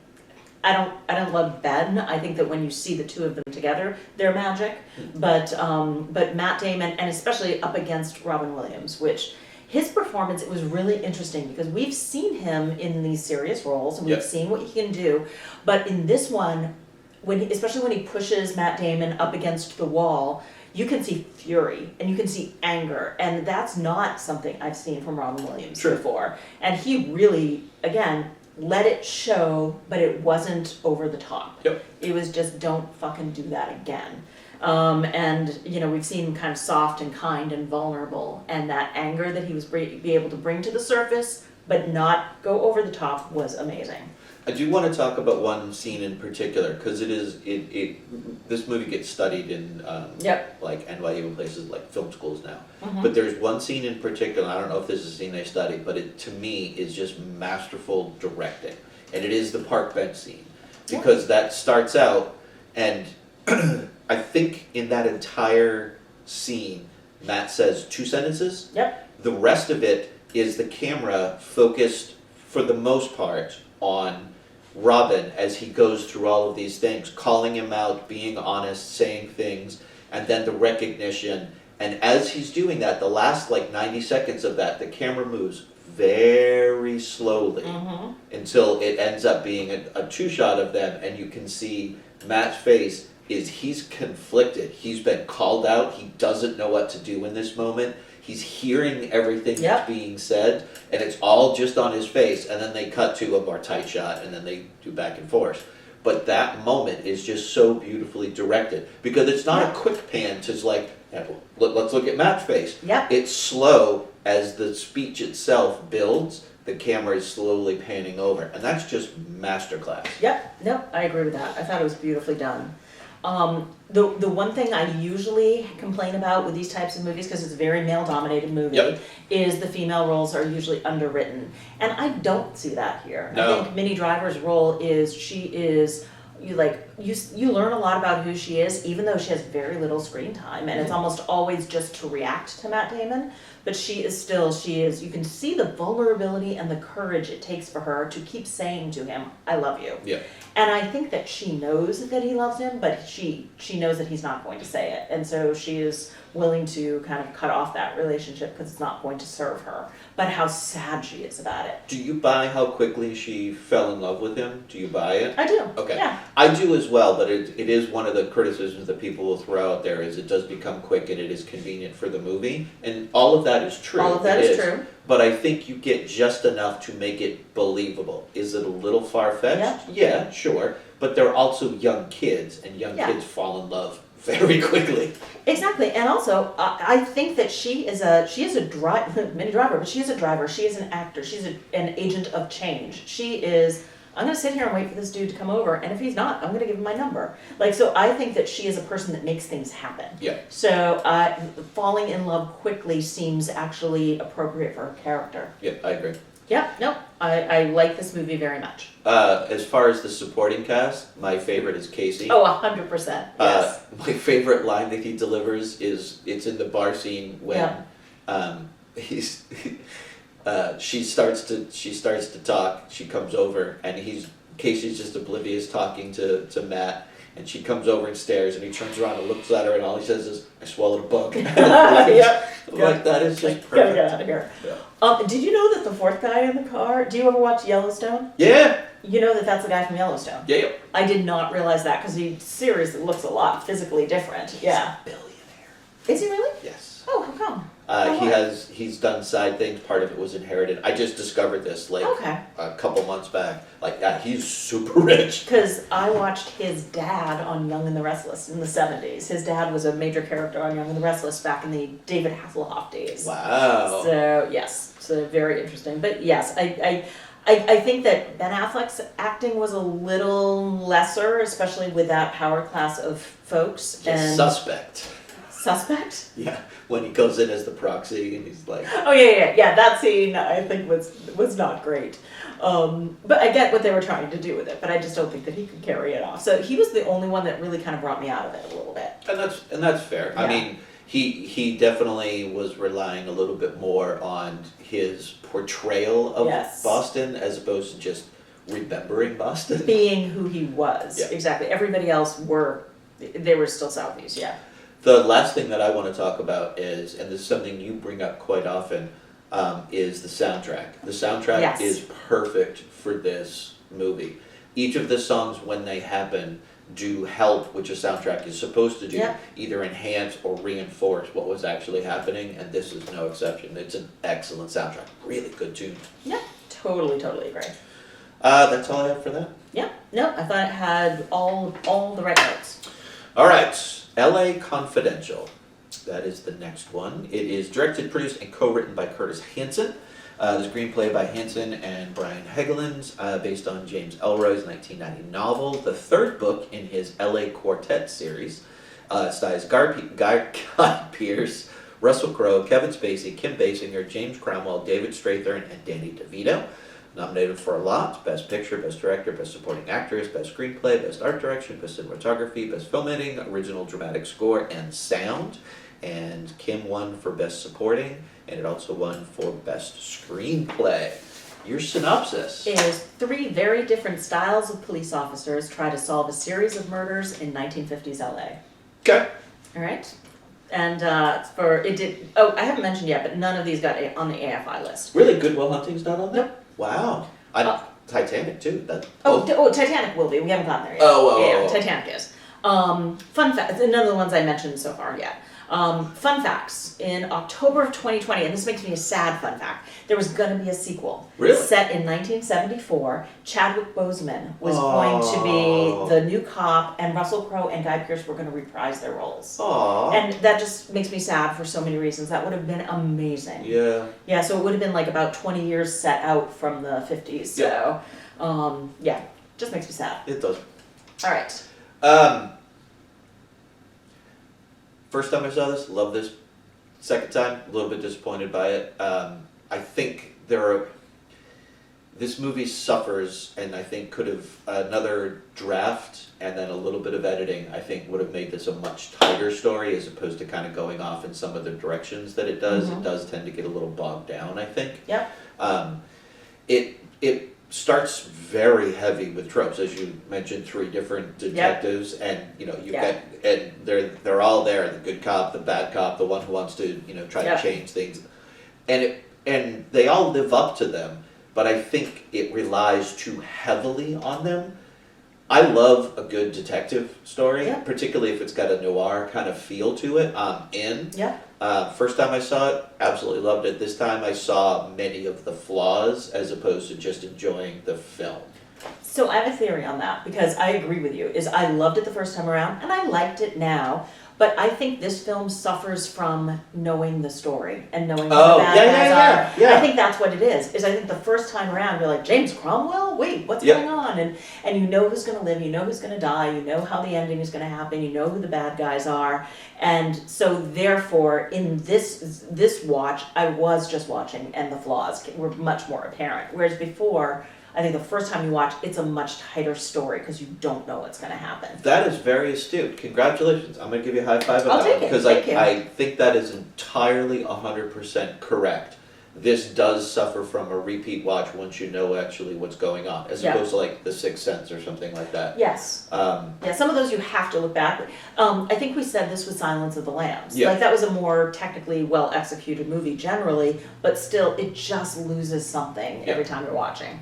I don't love Ben. I think that when you see the two of them together, they're magic. But Matt Damon, and especially up against Robin Williams, which his performance, it was really interesting because we've seen him in these serious roles and we've seen what he can do, but in this one, especially when he pushes Matt Damon up against the wall, you can see fury and you can see anger, and that's not something I've seen from Robin Williams before. And he really, again, let it show, but it wasn't over the top. Yep. It was just, don't fucking do that again. And we've seen him kind of soft and kind and vulnerable, and that anger that he was be able to bring to the surface, but not go over the top, was amazing. I do want to talk about one scene in particular, because this movie gets studied in like NYU and places like film schools now. But there's one scene in particular, I don't know if this is a scene they studied, but it to me is just masterful directing. And it is the park bench scene. Because that starts out, and I think in that entire scene, Matt says 2 sentences. Yep. The rest of it is the camera focused, for the most part, on Robin as he goes through all of these things, calling him out, being honest, saying things, and then the recognition. And as he's doing that, the last 90 seconds of that, the camera moves very slowly until it ends up being a 2-shot of them, and you can see Matt's face he's conflicted. He's been called out. He doesn't know what to do in this moment. He's hearing everything that's being said, and it's all just on his face, and then they cut to a more tight shot, and then they do back and forth. But that moment is just so beautifully directed, because it's not a quick pan to let's look at Matt's face. Yep. It's slow as the speech itself builds. the camera is slowly panning over, and that's just masterclass. Yep, nope, I agree with that. I thought it was beautifully done. The one thing I usually complain about with these types of movies, because it's a very male-dominated movie, Yep. is the female roles are usually underwritten, and I don't see that here. No. I think Minnie Driver's role is you learn a lot about who she is, even though she has very little screen time, and it's almost always just to react to Matt Damon. But she is. You can see the vulnerability and the courage it takes for her to keep saying to him, "I love you." Yeah. And I think that she knows that he loves him, but she knows that he's not going to say it. And so she is willing to kind of cut off that relationship because it's not going to serve her. But how sad she is about it. Do you buy how quickly she fell in love with him? Do you buy it? I do. Okay. Yeah. I do as well, but it is one of the criticisms that people will throw out there is it does become quick and it is convenient for the movie. And all of that is true. All of that is true. But I think you get just enough to make it believable. Is it a little far-fetched? Yeah, sure. But they're also young kids, and young kids fall in love very quickly. Exactly, and also I think that she is a driver, Minnie Driver, but she is a driver. She is an actor. She's an agent of change. She is. I'm going to sit here and wait for this dude to come over, and if he's not, I'm going to give him my number. So I think that she is a person that makes things happen. Yeah. So falling in love quickly seems actually appropriate for her character. Yeah, I agree. Yeah, no, I like this movie very much. As far as the supporting cast, my favorite is Casey. Oh, 100%. Yes. My favorite line that he delivers is it's in the bar scene when he's she starts to talk. She comes over and Casey's just oblivious talking to Matt, and she comes over and stares, and he turns around and looks at her, and all he says is, "I swallowed a bug." Like that is just perfect. Gotta get out of here. Yeah. Did you know that the fourth guy in the car? Do you ever watch Yellowstone? Yeah. You know that that's the guy from Yellowstone. Yeah. I did not realize that because he seriously looks a lot physically different. Yeah. He's a billionaire. Is he really? Yes. Oh, how come? He's done side things. Part of it was inherited. I just discovered this Okay. a couple months back. He's super rich. Because I watched his dad on Young and the Restless in the 70s. His dad was a major character on Young and the Restless back in the David Hasselhoff days. Wow. So yes, so very interesting. But yes, I think that Ben Affleck's acting was a little lesser, especially with that power class of folks. And Suspect. Suspect? Yeah, when he goes in as the proxy and he's like... Oh, yeah. That scene, I think, was not great. But I get what they were trying to do with it, but I just don't think that he could carry it off. So he was the only one that really kind of brought me out of it a little bit. And that's fair. Yeah. I mean, he definitely was relying a little bit more on his portrayal of Boston as opposed to just remembering Boston. Being who he was. Yeah. Exactly. Everybody else they were still Southeast, yeah. The last thing that I want to talk about is, and this is something you bring up quite often, is the soundtrack. The soundtrack is perfect for this movie. Each of the songs, when they happen, do help, which a soundtrack is supposed to do, either enhance or reinforce what was actually happening, and this is no exception. It's an excellent soundtrack. Really good tune. Yeah, totally agree. That's all I have for that. Yeah, no, I thought it had all the right notes. All right. LA Confidential. That is the next one. It is directed, produced, and co-written by Curtis Hanson. The screenplay by Hanson and Brian Hegeland, based on James Ellroy's 1990 novel. The third book in his LA Quartet series. Stars Guy Pearce, Russell Crowe, Kevin Spacey, Kim Basinger, James Cromwell, David Strathairn, and Danny DeVito. Nominated for a lot: Best Picture, Best Director, Best Supporting Actress, Best Screenplay, Best Art Direction, Best Cinematography, Best Film Editing, Original Dramatic Score, and Sound. And Kim won for Best Supporting, and it also won for Best Screenplay. Your synopsis is 3 very different styles of police officers try to solve a series of murders in 1950s LA. Okay. All right. And I haven't mentioned yet, but none of these got on the AFI list. Really? Good Will Hunting's not on there? Nope. Wow. Titanic too. Titanic will be. We haven't gotten there yet. Titanic is. Fun fact, none of the ones I mentioned so far yet. Fun facts. In October of 2020, and this makes me a sad fun fact, there was going to be a sequel. Really? Set in 1974. Chadwick Boseman was going to be the new cop, and Russell Crowe and Guy Pearce were going to reprise their roles. Aww. And that just makes me sad for so many reasons. That would have been amazing. Yeah. Yeah, so it would have been like about 20 years set out from the 50s. So, yeah, just makes me sad. It does. All right. First time I saw this, loved this. Second time, a little bit disappointed by it. I think this movie suffers, and I think could have another draft and then a little bit of editing, I think would have made this a much tighter story as opposed to kind of going off in some of the directions that it does. Mm-hmm. It does tend to get a little bogged down, I think. Yep. It starts very heavy with tropes, as you mentioned, 3 different detectives, and you've got, and they're all there, the good cop, the bad cop, the one who wants to try to change things, and they all live up to them, but I think it relies too heavily on them. I love a good detective story, particularly if it's got a noir kind of feel to it. I'm in. First time I saw it, absolutely loved it. This time I saw many of the flaws as opposed to just enjoying the film. So I have a theory on that, because I agree with you. I loved it the first time around, and I liked it now. But I think this film suffers from knowing the story and knowing what the bad guys are. Yeah. I think that's what it is. I think the first time around, you're like, James Cromwell? Wait, what's going on? And you know who's going to live, you know who's going to die, you know how the ending is going to happen, you know who the bad guys are. And so therefore, in this watch, I was just watching, and the flaws were much more apparent. Whereas before, I think the first time you watch, it's a much tighter story because you don't know what's going to happen. That is very astute. Congratulations. I'm going to give you a high five on I'll that take one, it. because Thank you. I think that is entirely 100% correct. This does suffer from a repeat watch once you know actually what's going on, as opposed to like The Sixth Sense or something like that. Yes. Some of those you have to look back. I think we said this with Silence of the Lambs. Yeah. Like that was a more technically well executed movie generally, but still it just loses something every time you're watching.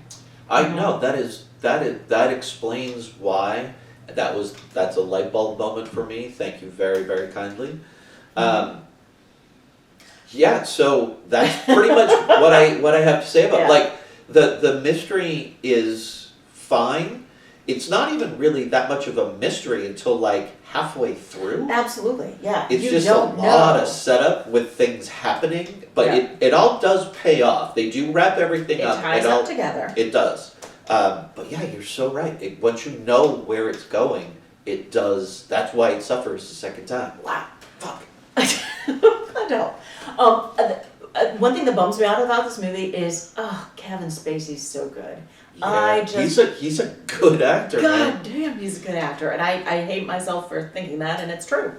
I know that explains why that's a light bulb moment for me. Thank you very, very kindly. Yeah, so that's pretty much what I have to say about like the mystery is fine. It's not even really that much of a mystery until like halfway through. Absolutely, yeah. It's just a lot of setup with things happening, but it all does pay off. They do wrap everything up. It ties up together. It does. But yeah, you're so right. Once you know where it's going, it does. That's why it suffers the second time. Wow. Fuck. I know. One thing that bums me out about this movie is, Kevin Spacey's so good. Yeah, he's a good actor. God damn, he's a good actor, and I hate myself for thinking that, and it's true.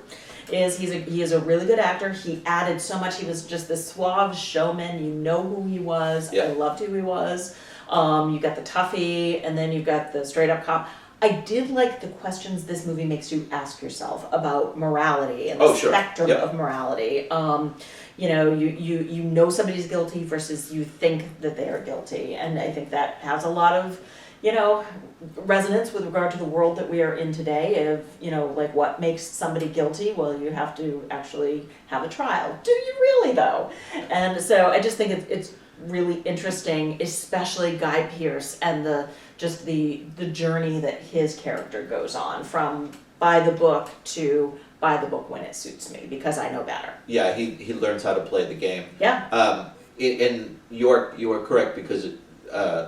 He is a really good actor. He added so much. He was just this suave showman. You know who he was. I loved who he was. You got the toughie, and then you got the straight up cop. I did like the questions this movie makes you ask yourself about morality and the spectrum of morality. You know somebody's guilty versus you think that they are guilty, and I think that has a lot of resonance with regard to the world that we are in today. Of like what makes somebody guilty? Well, you have to actually have a trial. Do you really though? And so I just think it's really interesting, especially Guy Pearce and the journey that his character goes on from by the book to by the book when it suits me, because I know better. Yeah, he learns how to play the game. Yeah. And you are correct, because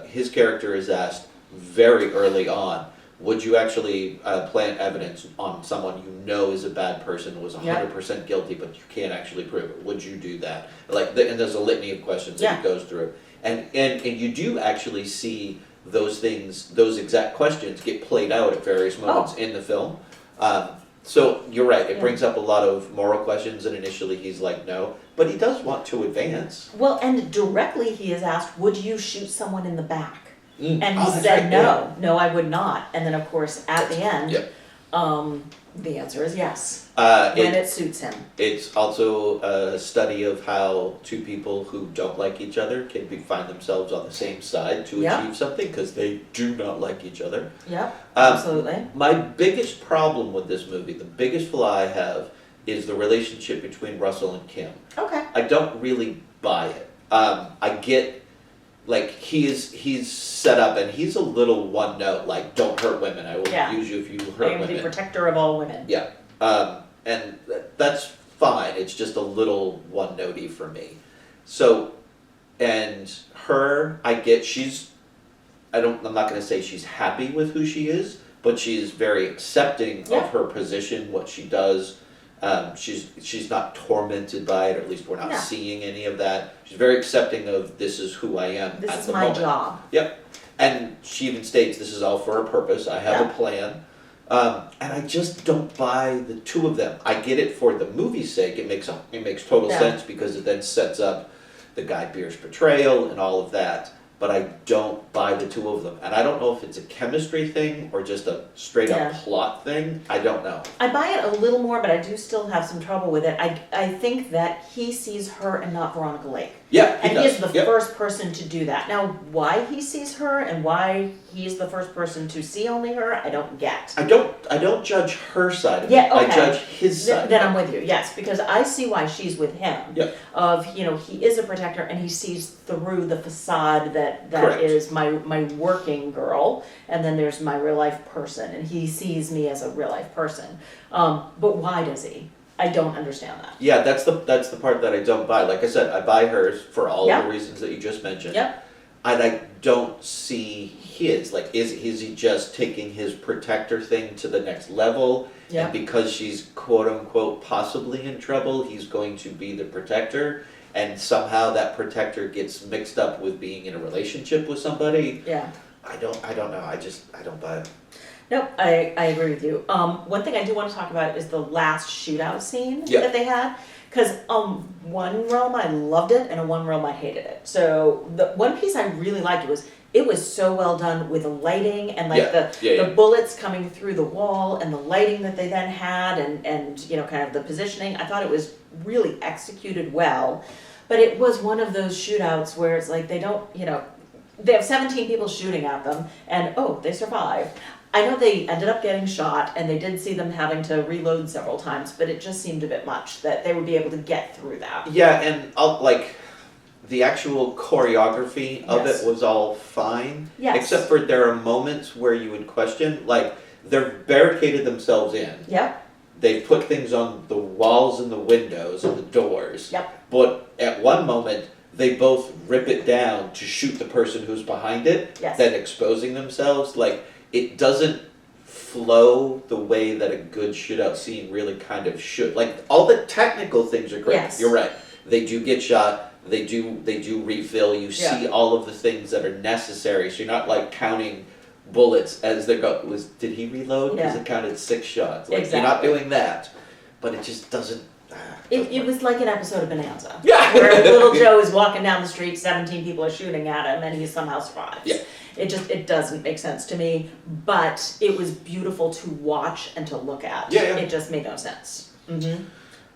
his character is asked very early on, would you actually plant evidence on someone you know is a bad person, who was 100% guilty, but you can't actually prove it? Would you do that? And there's a litany of questions that he goes through. And you do actually see those exact questions get played out at various moments in the film. So you're right, it brings up a lot of moral questions, and initially he's like, no, but he does want to advance. Well, and directly he is asked, would you shoot someone in the back? And he right, said, no, I would not. And then, of course, at the end, the answer is yes, when it suits him. It's also a study of how two people who don't like each other can find themselves on the same side to achieve something, because they do not like each other. Yeah, absolutely. My biggest problem with this movie, the biggest flaw I have, is the relationship between Russell and Kim. Okay. I don't really buy it. I get, like, he's set up and he's a little one note, like, don't hurt women. I will use you if you hurt I am women. the protector of all women. Yeah. And that's fine. It's just a little one notey for me. So, and her, I get, I'm not going to say she's happy with who she is, but she's very accepting of her position, what she does. She's not tormented by it, or at least we're not seeing any of that. She's very accepting of, this is who I am at the moment. This is my job. Yep. And she even states, this is all for a purpose. I have a plan. And I just don't buy the two of them. I get it for the movie's sake. It makes total sense because it then sets up the Guy Pearce portrayal and all of that. But I don't buy the two of them. And I don't know if it's a chemistry thing or just a straight up plot thing. I don't know. I buy it a little more, but I do still have some trouble with it. I think that he sees her and not Veronica Lake. Yeah, he is the first person to do that. Now, why he sees her and why he's the first person to see only her, I don't get. I don't judge her side of it. Okay. I judge his side. Then I'm with you, yes, because I see why she's with him. Yep. He is a protector and he sees through the facade that Correct. is my working girl, and then there's my real life person, and he sees me as a real life person. But why does he? I don't understand that. Yeah, that's the part that I don't buy. Like I said, I buy hers for all the reasons that you just mentioned. Yep. And I don't see his. Like, is he just taking his protector thing to the next level? Yeah. And because she's quote unquote possibly in trouble, he's going to be the protector. And somehow that protector gets mixed up with being in a relationship with somebody. Yeah. I don't know. I don't buy it. Nope, I agree with you. One thing I do want to talk about is the last shootout scene that they had. Because one realm I loved it, and in one realm I hated it. So the one piece I really liked was it was so well done with the lighting and like the bullets coming through the wall and the lighting that they then had and kind of the positioning. I thought it was really executed well. But it was one of those shootouts where it's like they have 17 people shooting at them and they survived. I know they ended up getting shot, and they did see them having to reload several times, but it just seemed a bit much that they would be able to get through that. Yeah, and the actual choreography of it was all fine. Yes. Except for there are moments where you would question, like, they've barricaded themselves in. Yep. They put things on the walls and the windows and the doors. Yep. But at one moment, they both rip it down to shoot the person who's behind it, then exposing themselves. Like, it doesn't flow the way that a good shootout scene really kind of should. Like, all the technical things are great. Yes. You're right. They do get shot. They do refill. You see all of the things that are necessary. So you're not like counting bullets as they go. Did he reload? Because it counted 6 shots. Like, you're not doing that. But it just doesn't. It was like an episode of Bonanza. Yeah. Where little Joe is walking down the street, 17 people are shooting at him, and he somehow survives. Yeah. It doesn't make sense to me, but it was beautiful to watch and to look at. Yeah. It just made no sense. Mm-hmm.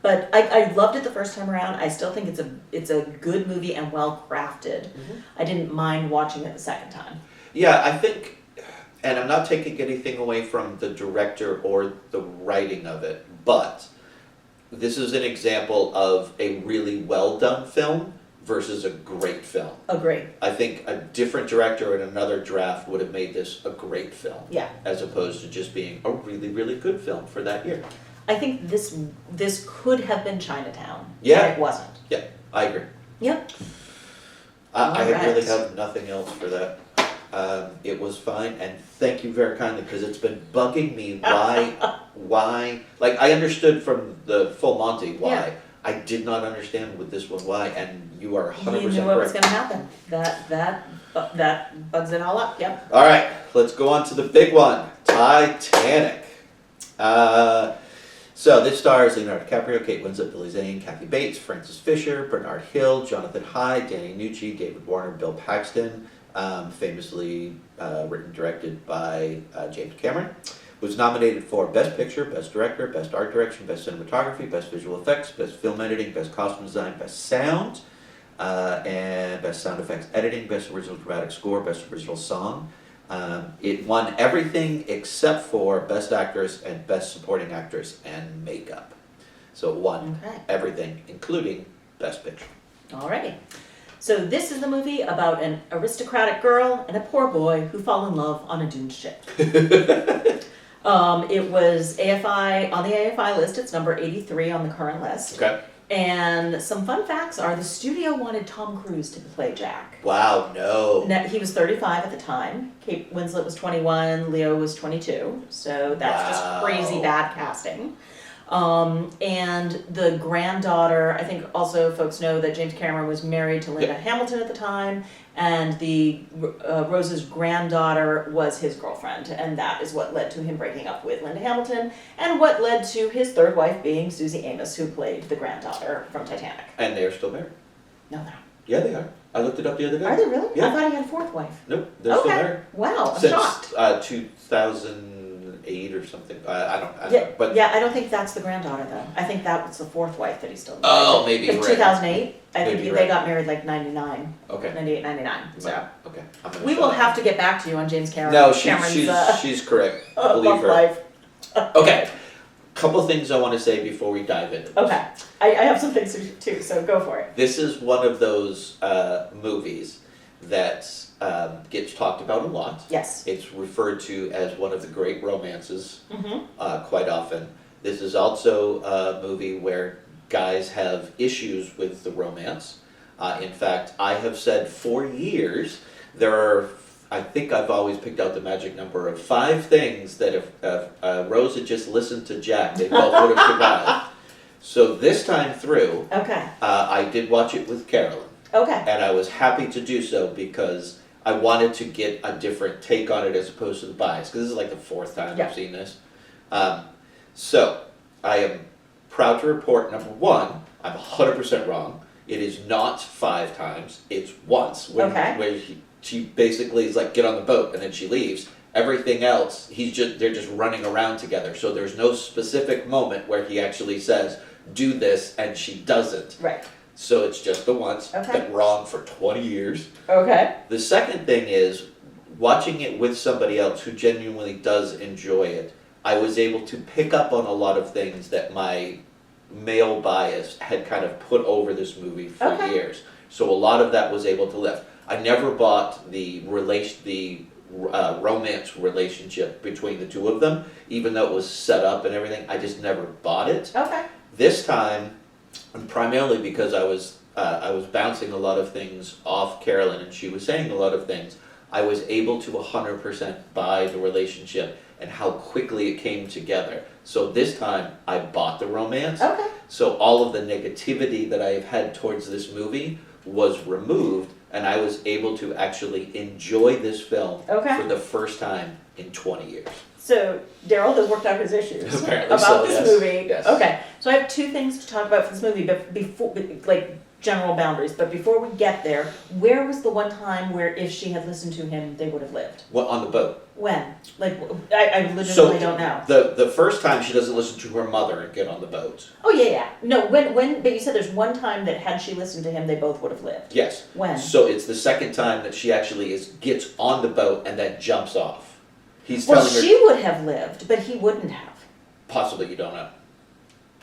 But I loved it the first time around. I still think it's a good movie and well crafted. Mm-hmm. I didn't mind watching it the second time. Yeah, I think, and I'm not taking anything away from the director or the writing of it, but this is an example of a really well done film versus a great film. Agree. I think a different director in another draft would have made this a great film. Yeah. As opposed to just being a really, really good film for that year. I think this could have been Chinatown. Yeah. And it wasn't. Yeah, I agree. Yep. I really have nothing else for that. It was fine, and thank you very kindly, because it's been bugging me why, like, I understood from the full Monty why. Yeah. I did not understand with this one why, and you are 100% correct. You knew what was going to happen. That bugs it all up, yep. All right, let's go on to the big one, Titanic. So this stars Leonardo DiCaprio, Kate Winslet, Billy Zane, Kathy Bates, Francis Fisher, Bernard Hill, Jonathan Hyde, Danny Nucci, David Warner, Bill Paxton, famously written and directed by James Cameron. Was nominated for Best Picture, Best Director, Best Art Direction, Best Cinematography, Best Visual Effects, Best Film Editing, Best Costume Design, Best Sound, and Best Sound Effects Editing, Best Original Dramatic Score, Best Original Song. It won everything except for Best Actress and Best Supporting Actress and Makeup. So it won Okay. everything, including Best Picture. Alrighty. So this is the movie about an aristocratic girl and a poor boy who fall in love on a doomed ship. It was AFI, on the AFI list, it's number 83 on the current list. Okay. And some fun facts are the studio wanted Tom Cruise to play Jack. Wow, no. He was 35 at the time. Kate Winslet was 21, Leo was 22. So that's just crazy bad casting. And the granddaughter, I think also folks know that James Cameron was married to Linda Hamilton at the time, and the Rose's granddaughter was his girlfriend, and that is what led to him breaking up with Linda Hamilton, and what led to his third wife being Susie Amos, who played the granddaughter from Titanic. And they're still married. No, they're not. Yeah, they are. I looked it up the other day. Are they really? Yeah. I thought he had a fourth wife. Nope, they're still married. Wow, I'm Since shocked. 2008 or something. I don't Yeah, but yeah, I don't think that's the granddaughter though. I think that was the fourth wife that he's still married. Oh, maybe you're Because right. 2008, I think Maybe you're they right. got married like 99, Okay. 98, 99. So Okay. I'm gonna we shut will up. have to get back to you on James Cameron. No, Cameron's she's correct. Believe love her. life. Okay. Couple things I want to say before we dive into this. Okay, I have some things too, so go for it. This is one of those movies that gets talked about a lot. Yes. It's referred to as one of the great romances Mm-hmm. quite often. This is also a movie where guys have issues with the romance. In fact, I have said for years there are, I think I've always picked out the magic number of 5 things that if Rose had just listened to Jack, they both would have survived. So this time through, Okay. I did watch it with Carolyn. Okay. And I was happy to do so because I wanted to get a different take on it as opposed to the bias. Because this is like the 4th time Yeah. I've seen this. So, I am proud to report, number 1, I'm 100% wrong. It is not 5 times, it's once. Where she basically is like, get on the boat, and then she leaves. Everything else, they're just running around together. So there's no specific moment where he actually says, do this, and she doesn't. Right. So it's just the once. Okay. Been wrong for 20 years. Okay. The second thing is, watching it with somebody else who genuinely does enjoy it, I was able to pick up on a lot of things that my male bias had kind of put over this movie for years. So a lot of that was able to lift. I never bought the romance relationship between the two of them, even though it was set up and everything. I just never bought it. Okay. This time, and primarily because I was bouncing a lot of things off Carolyn and she was saying a lot of things, I was able to 100% buy the relationship and how quickly it came together. So this time, I bought the romance. Okay. So all of the negativity that I have had towards this movie was removed, and I was able to actually enjoy this film for the first time in 20 years. So Darryl has worked out his issues Apparently about so, this yes. movie. Yes. Okay, so I have 2 things to talk about for this movie, but before, like general boundaries. But before we get there, where was the one time where if she had listened to him, they would have lived? What, on the boat? When? Like, I legitimately don't know. The first time she doesn't listen to her mother and get on the boat. Oh yeah. No, when? But you said there's one time that had she listened to him, they both would have lived. Yes. When? So it's the second time that she actually gets on the boat and then jumps off. He's Well, telling her, she would have lived, but he wouldn't have. possibly, you don't know.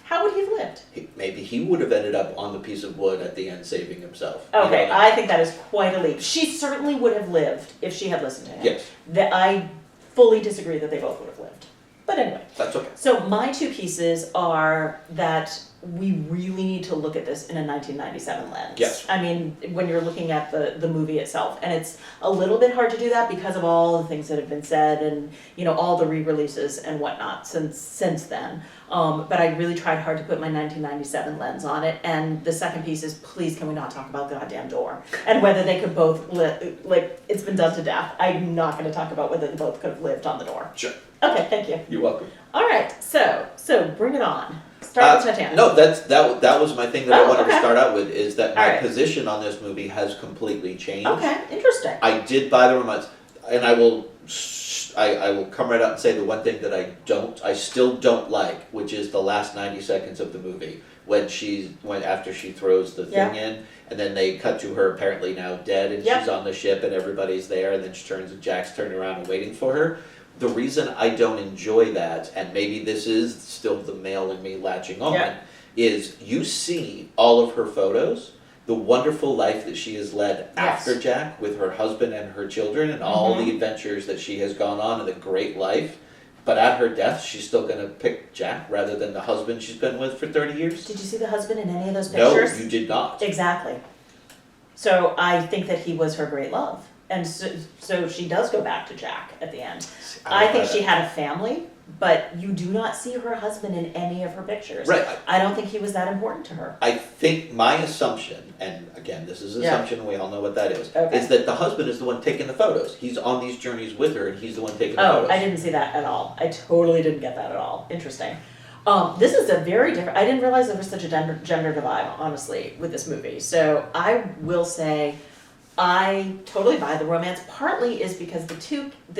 How would he have lived? Maybe he would have ended up on the piece of wood at the end saving himself. You Okay, don't know. I think that is quite a leap. She certainly would have lived if she had listened to him. Yes. I fully disagree that they both would have lived. But anyway, That's okay. so my 2 pieces are that we really need to look at this in a 1997 lens. Yes. I mean, when you're looking at the movie itself, and it's a little bit hard to do that because of all the things that have been said and, you know, all the re-releases and whatnot since then. But I really tried hard to put my 1997 lens on it. And the second piece is, please can we not talk about the goddamn door and whether they could both like it's been done to death. I'm not going to talk about whether they both could have lived on the door. Sure. Okay, thank you. You're welcome. All right, so bring it on. Start with Titanic. No, that was my thing that I wanted okay. to start out with, is that my Alright. position on this movie has completely changed. Okay, interesting. I did buy the romance, and I will come right out and say the one thing that I still don't like, which is the last 90 seconds of the movie, when after she throws the thing in, and then they cut to her apparently now dead, and she's on the ship, and everybody's there, and then she turns, and Jack's turning around and waiting for her. The reason I don't enjoy that, and maybe this is still the male in me latching on, is you see all of her photos, the wonderful life that she has led after Jack with her husband and her children and all the adventures that she has gone on and the great life. But at her death, she's still going to pick Jack rather than the husband she's been with for 30 years. Did you see the husband in any of those pictures? No, you did not. Exactly. So I think that he was her great love. And so she does go back to Jack at the end. I think she had a family, but you do not see her husband in any of her pictures. Right. I don't think he was that important to her. I think my assumption, and again, this is an assumption, we all know what that is that the husband is the one taking the photos. He's on these journeys with her, and he's the one taking the photos. Oh, I didn't see that at all. I totally didn't get that at all. Interesting. This is a very different, I didn't realize there was such a gender divide, honestly, with this movie. So I will say, I totally buy the romance. Partly is because the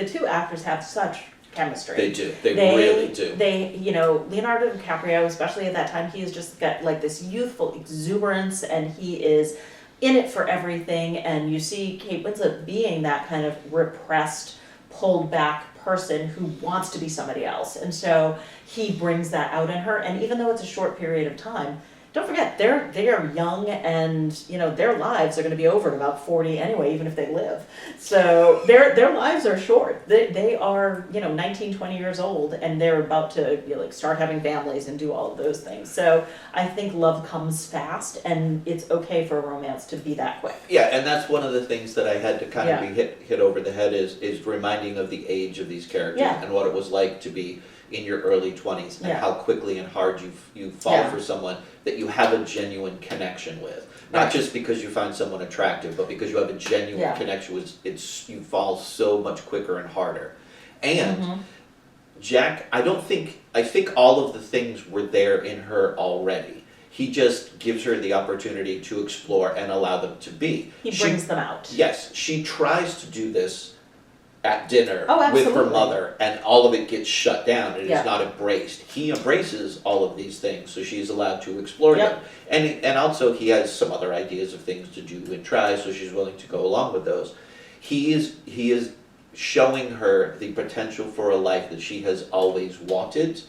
two actors have such chemistry. They do. They really do. They, Leonardo DiCaprio, especially at that time, he has just got like this youthful exuberance, and he is in it for everything. And you see Kate Winslet being that kind of repressed, pulled back person who wants to be somebody else. And so he brings that out in her. And even though it's a short period of time, don't forget, they are young, and their lives are going to be over at about 40 anyway, even if they live. So their lives are short. They are 19, 20 years old, and they're about to start having families and do all of those things. So I think love comes fast, and it's okay for a romance to be that quick. Yeah, and that's one of the things that I had to kind of be hit over the head is reminding of the age of these characters and what it was like to be in your early 20s and how quickly and hard you fall for someone that you have a genuine connection with. Not just because you find someone attractive, but because you have a genuine connection with you fall so much quicker and harder. And Jack, I think all of the things were there in her already. He just gives her the opportunity to explore and allow them to be. He brings them out. Yes, she tries to do this at dinner Oh, with her mother, and all of it gets shut down and is not embraced. He embraces all of these things, so she's allowed to explore them. And also he has some other ideas of things to do and try, so she's willing to go along with those. He is showing her the potential for a life that she has always wanted,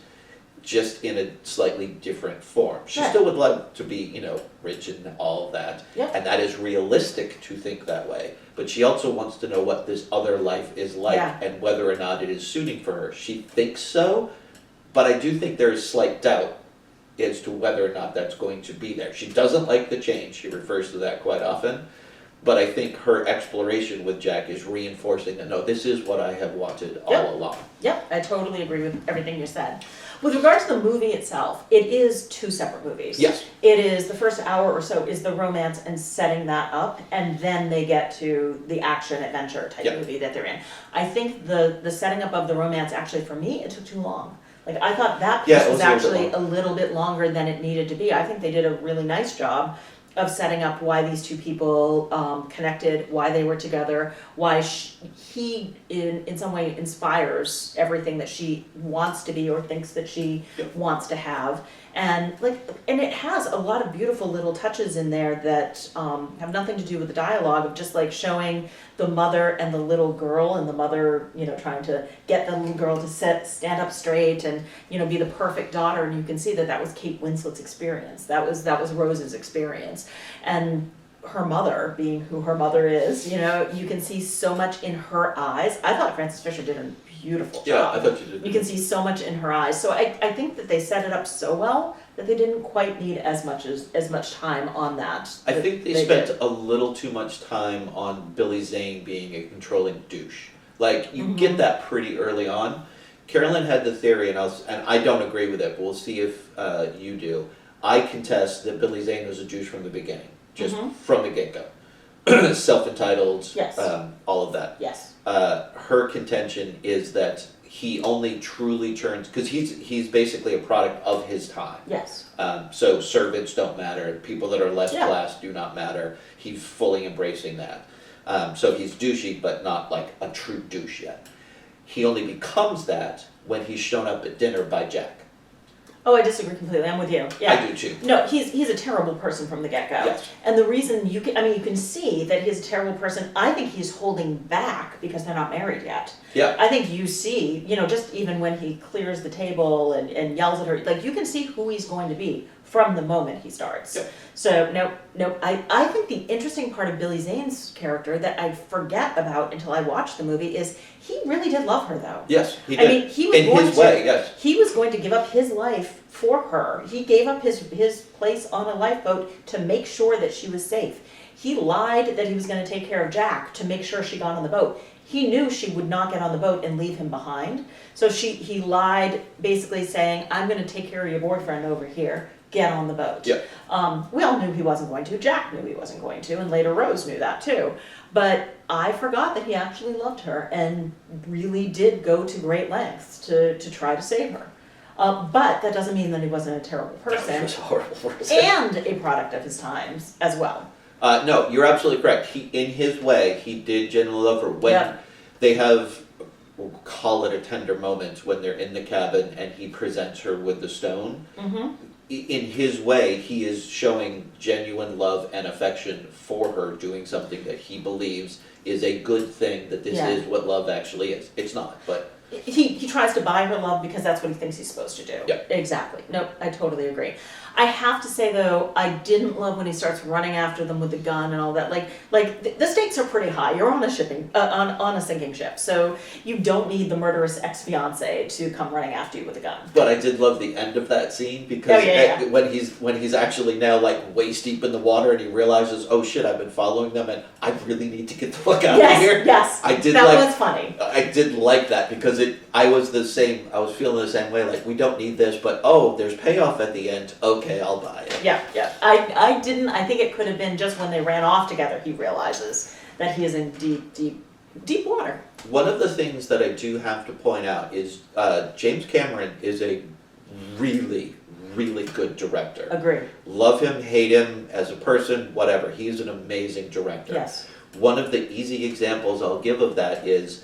just in a slightly different form. She still would love to be, rich and all of that. And that is realistic to think that way. But she also wants to know what this other life is like and whether or not it is suiting for her. She thinks so, but I do think there is slight doubt as to whether or not that's going to be there. She doesn't like the change. She refers to that quite often. But I think her exploration with Jack is reinforcing that, no, this is what I have wanted all along. Yep, I totally agree with everything you said. With regard to the movie itself, it is two separate movies. Yes. It is, the first hour or so is the romance and setting that up, and then they get to the action-adventure type movie that they're in. I think the setting up of the romance, actually, for me, it took too long. Like, I thought that piece was actually a little bit longer than it needed to be. I think they did a really nice job of setting up why these two people connected, why they were together, why he in some way inspires everything that she wants to be or thinks that she wants to have. And it has a lot of beautiful little touches in there that have nothing to do with the dialogue, of just like showing the mother and the little girl, and the mother, trying to get the little girl to stand up straight and, be the perfect daughter. And you can see that was Kate Winslet's experience. That was Rose's experience. And her mother, being who her mother is, you can see so much in her eyes. I thought Frances Fisher did a beautiful job. Yeah, I thought you did. You can see so much in her eyes. So I think that they set it up so well that they didn't quite need as much time on that. I think they spent a little too much time on Billy Zane being a controlling douche. Like, you get that pretty early on. Carolyn had the theory, and I don't agree with it, but we'll see if you do. I contest that Billy Zane was a douche from the beginning, just from the get-go. Self-entitled, all of that. Yes. Her contention is that he only truly turns, because he's basically a product of his time. Yes. So servants don't matter, people that are less class do not matter. He's fully embracing that. So he's douchey, but not like a true douche yet. He only becomes that when he's shown up at dinner by Jack. Oh, I disagree completely. I'm with you. Yeah. I do too. No, he's a terrible person from the get-go. Yes. And the reason you can see that he's a terrible person. I think he's holding back because they're not married yet. Yeah. I think you see, just even when he clears the table and yells at her, like, you can see who he's going to be from the moment he starts. Yep. So no, I think the interesting part of Billy Zane's character that I forget about until I watch the movie is he really did love her though. Yes, he I did. mean, he was in going his to, way, yes. He was going to give up his life for her. He gave up his place on a lifeboat to make sure that she was safe. He lied that he was going to take care of Jack to make sure she got on the boat. He knew she would not get on the boat and leave him behind. So he lied, basically saying, I'm going to take care of your boyfriend over here. Get on the boat. Yep. We all knew he wasn't going to. Jack knew he wasn't going to, and later Rose knew that too. But I forgot that he actually loved her and really did go to great lengths to try to save her. But that doesn't mean that he wasn't a terrible He person was a horrible person. and a product of his times as well. No, you're absolutely correct. He, in his way, he did genuinely love her. When Yeah. they have, we'll call it a tender moment, when they're in the cabin and he presents her with the stone. Mm-hmm. In his way, he is showing genuine love and affection for her, doing something that he believes is a good thing, that this Yeah. is what love actually is. It's not, but... He tries to buy her love because that's what he thinks he's supposed to do. Yep. Exactly. Nope, I totally agree. I have to say though, I didn't love when he starts running after them with the gun and all that. Like the stakes are pretty high. You're on a on a sinking ship, so you don't need the murderous ex-fiance to come running after you with a gun. But I did love the end of that scene because when he's actually now like waist deep in the water and he realizes, oh shit, I've been following them and I really need to get the fuck out of here. Yes, I did that like, was funny. I did like that because I was feeling the same way, like we don't need this, but oh, there's payoff at the end. Okay, I'll buy it. Yeah. I didn't. I think it could have been just when they ran off together. He realizes that he is in deep water. One of the things that I do have to point out is James Cameron is a really, really good director. Agree. Love him, hate him as a person, whatever. He's an amazing director. Yes. One of the easy examples I'll give of that is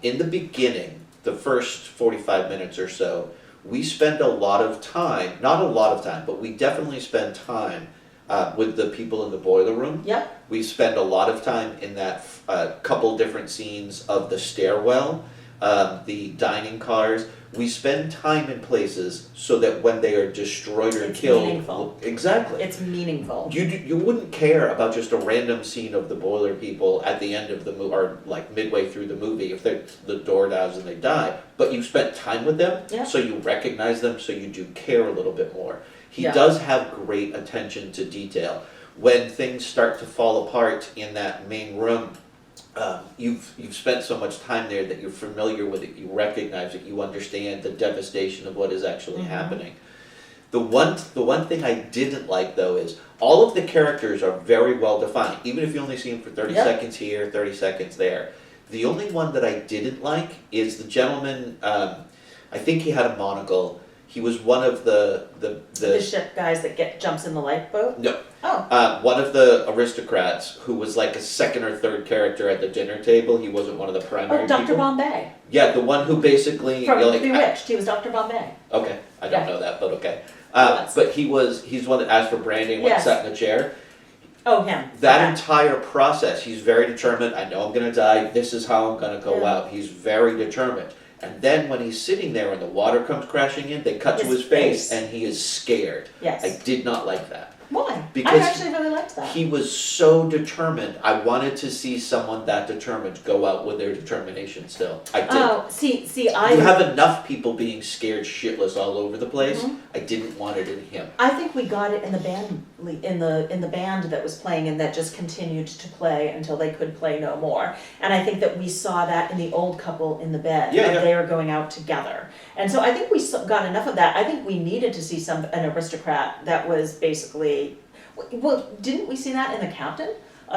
in the beginning, the first 45 minutes or so, we spend a lot of time, not a lot of time, but we definitely spend time with the people in the boiler room. Yep. We spend a lot of time in that couple different scenes of the stairwell, the dining cars. We spend time in places so that when they are destroyed or It's killed, meaningful. Exactly. It's meaningful. You wouldn't care about just a random scene of the boiler people at the end of the movie or like midway through the movie if the door dies and they die, but you spent time with them, Yeah. so you recognize them, so you do care a little bit more. He Yeah. does have great attention to detail. When things start to fall apart in that main room, you've spent so much time there that you're familiar with it, you recognize it, you understand the devastation of what is actually happening. The one thing I didn't like though is all of the characters are very well defined, even if you only see them for 30 seconds here, 30 seconds there. The only one that I didn't like is the gentleman, I think he had a monocle. He was one of the ship guys that jumps in the lifeboat? No. Oh. One of the aristocrats who was like a second or third character at the dinner table. He wasn't one of the primary Oh, Dr. people. Bombay. Yeah, the one who basically... From you're like, Bewitched. He was Dr. Bombay. Okay, I don't Yeah. know that, but okay. Yes. But he's one that asked for brandy and went and Yes. sat in the chair. Oh, him. That Okay. entire process, he's very determined. I know I'm going to die. This is how I'm going to go Yeah. out. He's very determined. And then when he's sitting there and the water comes crashing in, they cut to His his face face. and he is scared. Yes. I did not like that. Why? Because I actually really liked that. He was so determined. I wanted to see someone that determined go out with their determination still. I did. Oh, see, I... You have enough people being scared shitless all over the place. Mhm. I didn't want it in him. I think we got it in the band, in the band that was playing and that just continued to play until they could play no more. And I think that we saw that in the old couple in the bed. Yeah, that yeah. They were going out together. And so I think we got enough of that. I think we needed to see an aristocrat that was basically... Well, didn't we see that in The Captain?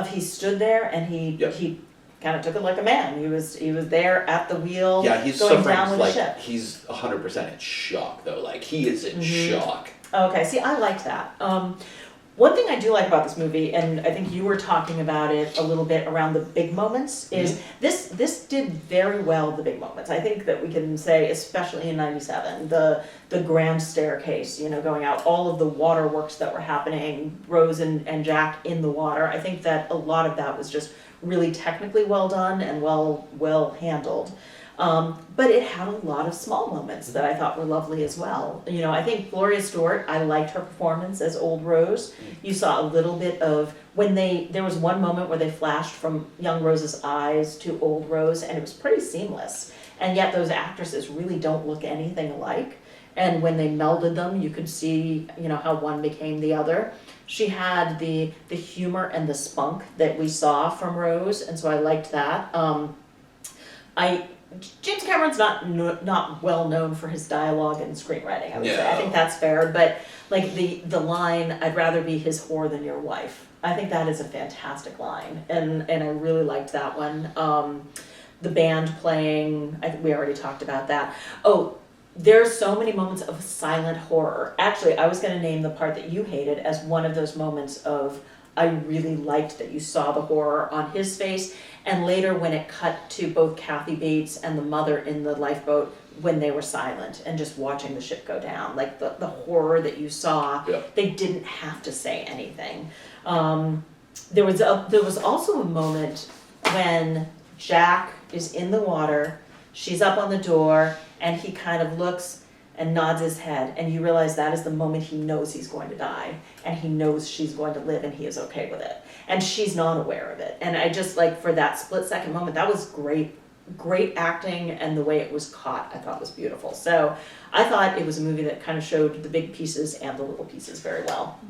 He stood there and he kind of took it like a man. He was there at the wheel, Yeah, he's going suffering down with like the ship. he's 100% in shock though. Like he is in shock. Okay, see, I liked that. One thing I do like about this movie, and I think you were talking about it a little bit around the big moments, is this did very well the big moments. I think that we can say, especially in '97, the grand staircase, going out, all of the waterworks that were happening, Rose and Jack in the water. I think that a lot of that was just really technically well done and well handled. But it had a lot of small moments that I thought were lovely as well. You know, I think Gloria Stewart, I liked her performance as Old Rose. You saw a little bit of, there was one moment where they flashed from young Rose's eyes to Old Rose, and it was pretty seamless. And yet those actresses really don't look anything alike. And when they melded them, you could see, you know, how one became the other. She had the humor and the spunk that we saw from Rose, and so I liked that. James Cameron's not well known for his dialogue and screenwriting, I would say. I think that's fair, but like the line, "I'd rather be his whore than your wife," I think that is a fantastic line, and I really liked that one. The band playing, I think we already talked about that. Oh, there's so many moments of silent horror. Actually, I was going to name the part that you hated as one of those moments of, I really liked that you saw the horror on his face, and later when it cut to both Kathy Bates and the mother in the lifeboat when they were silent and just watching the ship go down, like the horror that you saw. Yeah. They didn't have to say anything. There was also a moment when Jack is in the water, she's up on the door, and he kind of looks and nods his head, and you realize that is the moment he knows he's going to die, and he knows she's going to live, and he is okay with it. And she's not aware of it. And I just, like, for that split-second moment, that was great acting, and the way it was caught, I thought was beautiful. So I thought it was a movie that kind of showed the big pieces and the little pieces very well.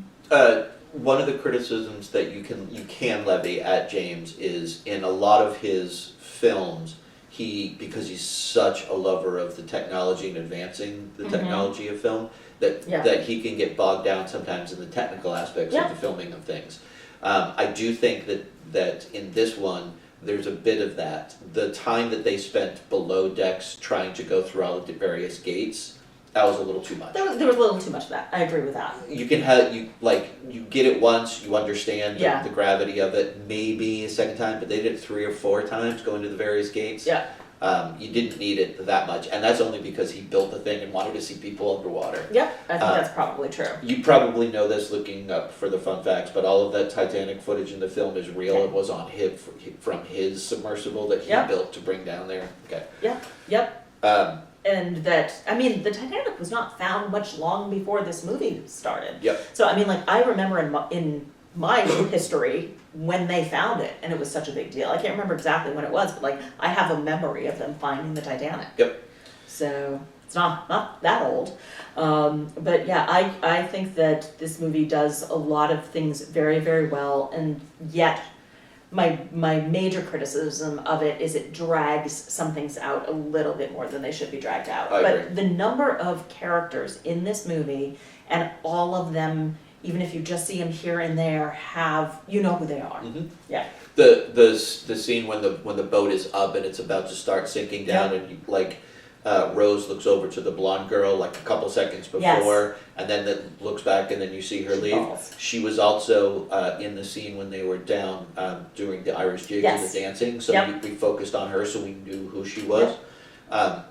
One of the criticisms that you can levy at James is in a lot of his films, because he's such a lover of the technology and advancing the technology of film, that he can get bogged down sometimes in the technical aspects of the filming of things. I do think that in this one, there's a bit of that. The time that they spent below decks trying to go through all of the various gates, that was a little too much. There was a little too much of that. I agree with that. You can you get it once, you understand the gravity of it, maybe a second time, but they did it 3 or 4 times going to the various gates. Yeah. You didn't need it that much, and that's only because he built the thing and wanted to see people underwater. Yeah, I think that's probably true. You probably know this looking up for the fun facts, but all of that Titanic footage in the film is real. Yeah. It was on him from his submersible that he built to bring down there. Okay. Yep. And that, I mean, the Titanic was not found much long before this movie started. Yep. So, I mean, like, I remember in my history when they found it, and it was such a big deal. I can't remember exactly when it was, but, like, I have a memory of them finding the Titanic. Yep. So, it's not that old. But, yeah, I think that this movie does a lot of things very, very well, and yet my major criticism of it is it drags some things out a little bit more than they should be dragged out. I agree. But the number of characters in this movie, and all of them, even if you just see them here and there, you know who they are. Mm-hmm. Yeah. The scene when the boat is up and it's about to start sinking down, and Rose looks over to the blonde girl like a couple seconds before, and then that looks back, and then you see her leave. Falls. She was also in the scene when they were down doing the Irish jig and the dancing, so we focused on her, so we knew who she was.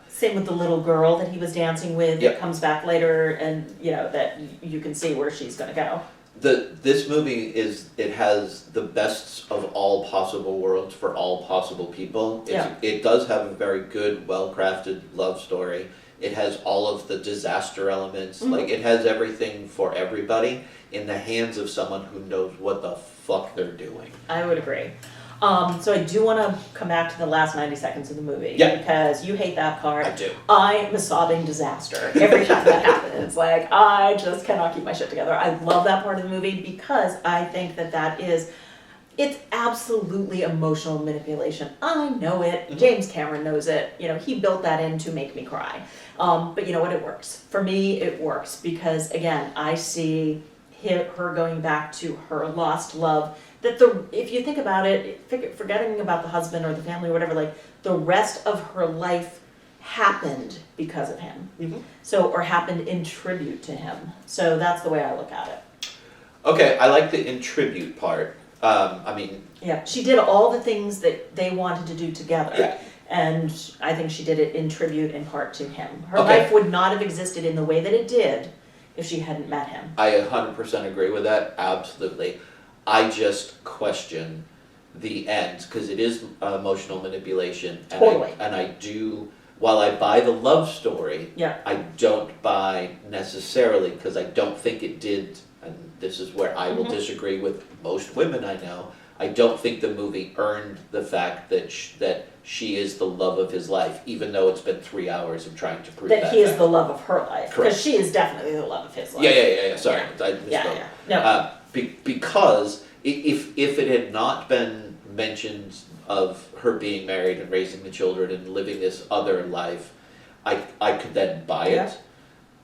Same with the little girl that he was dancing with. That comes back later, and that you can see where she's going to go. This movie has the best of all possible worlds for all possible people. It does have a very good, well-crafted love story. It has all of the disaster elements. Mm-hmm. Like, it has everything for everybody in the hands of someone who knows what the fuck they're doing. I would agree. So I do want to come back to the last 90 seconds of the movie. Yeah. Because you hate that part. I do. I am a sobbing disaster every time that happens. Like, I just cannot keep my shit together. I love that part of the movie because I think it's absolutely emotional manipulation. I know it. Mm-hmm. James Cameron knows it. He built that in to make me cry. But you know what? It works. For me, it works because, again, I see her going back to her lost love. If you think about it, forgetting about the husband or the family or whatever, like, the rest of her life happened because of him. Mm-hmm. Or happened in tribute to him. So that's the way I look at it. Okay, I like the in tribute part. Yeah, she did all the things that they wanted to do together. Yeah. And I think she did it in tribute in part to him. Her life would not have existed in the way that it did if she hadn't met him. I 100% agree with that, absolutely. I just question the end, because it is emotional manipulation. And Totally. I do, while I buy the love story, Yeah. I don't buy necessarily, because I don't think it did, and this is where I will disagree with most women I know, I don't think the movie earned the fact that she is the love of his life, even though it's been 3 hours of trying to prove that. That he is the love of her life. Correct. Because she is definitely the love of his life. Yeah. Sorry, I misspoke. Yeah. No. Because if it had not been mentioned of her being married and raising the children and living this other life, I could then buy Yeah. it.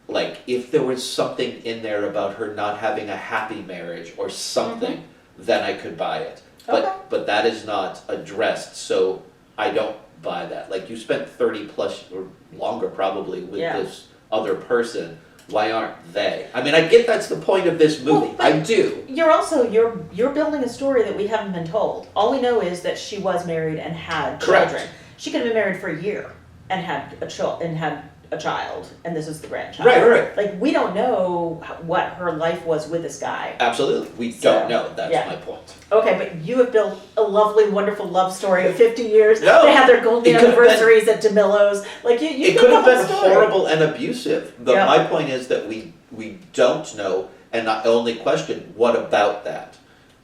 Like, if there was something in there about her not having a happy marriage or something, then I could buy it. Okay. But that is not addressed, so I don't buy that. Like, you spent 30 plus or longer probably with this other person. Why aren't they? I mean, I get that's the point of this movie. Well, but I do. You're also you're building a story that we haven't been told. All we know is that she was married and had Correct. children. She could have been married for a year and had a child, and this is the grandchild. Right. Like, we don't know what her life was with this guy. Absolutely. We So, don't know. That's yeah. my point. Okay, but you have built a lovely, wonderful love story of 50 years. No, They had their golden it could have been- anniversaries at DeMillo's. Like, you It built could the have whole been story. horrible and abusive. Yeah. My point is that we don't know, and I only question, what about that?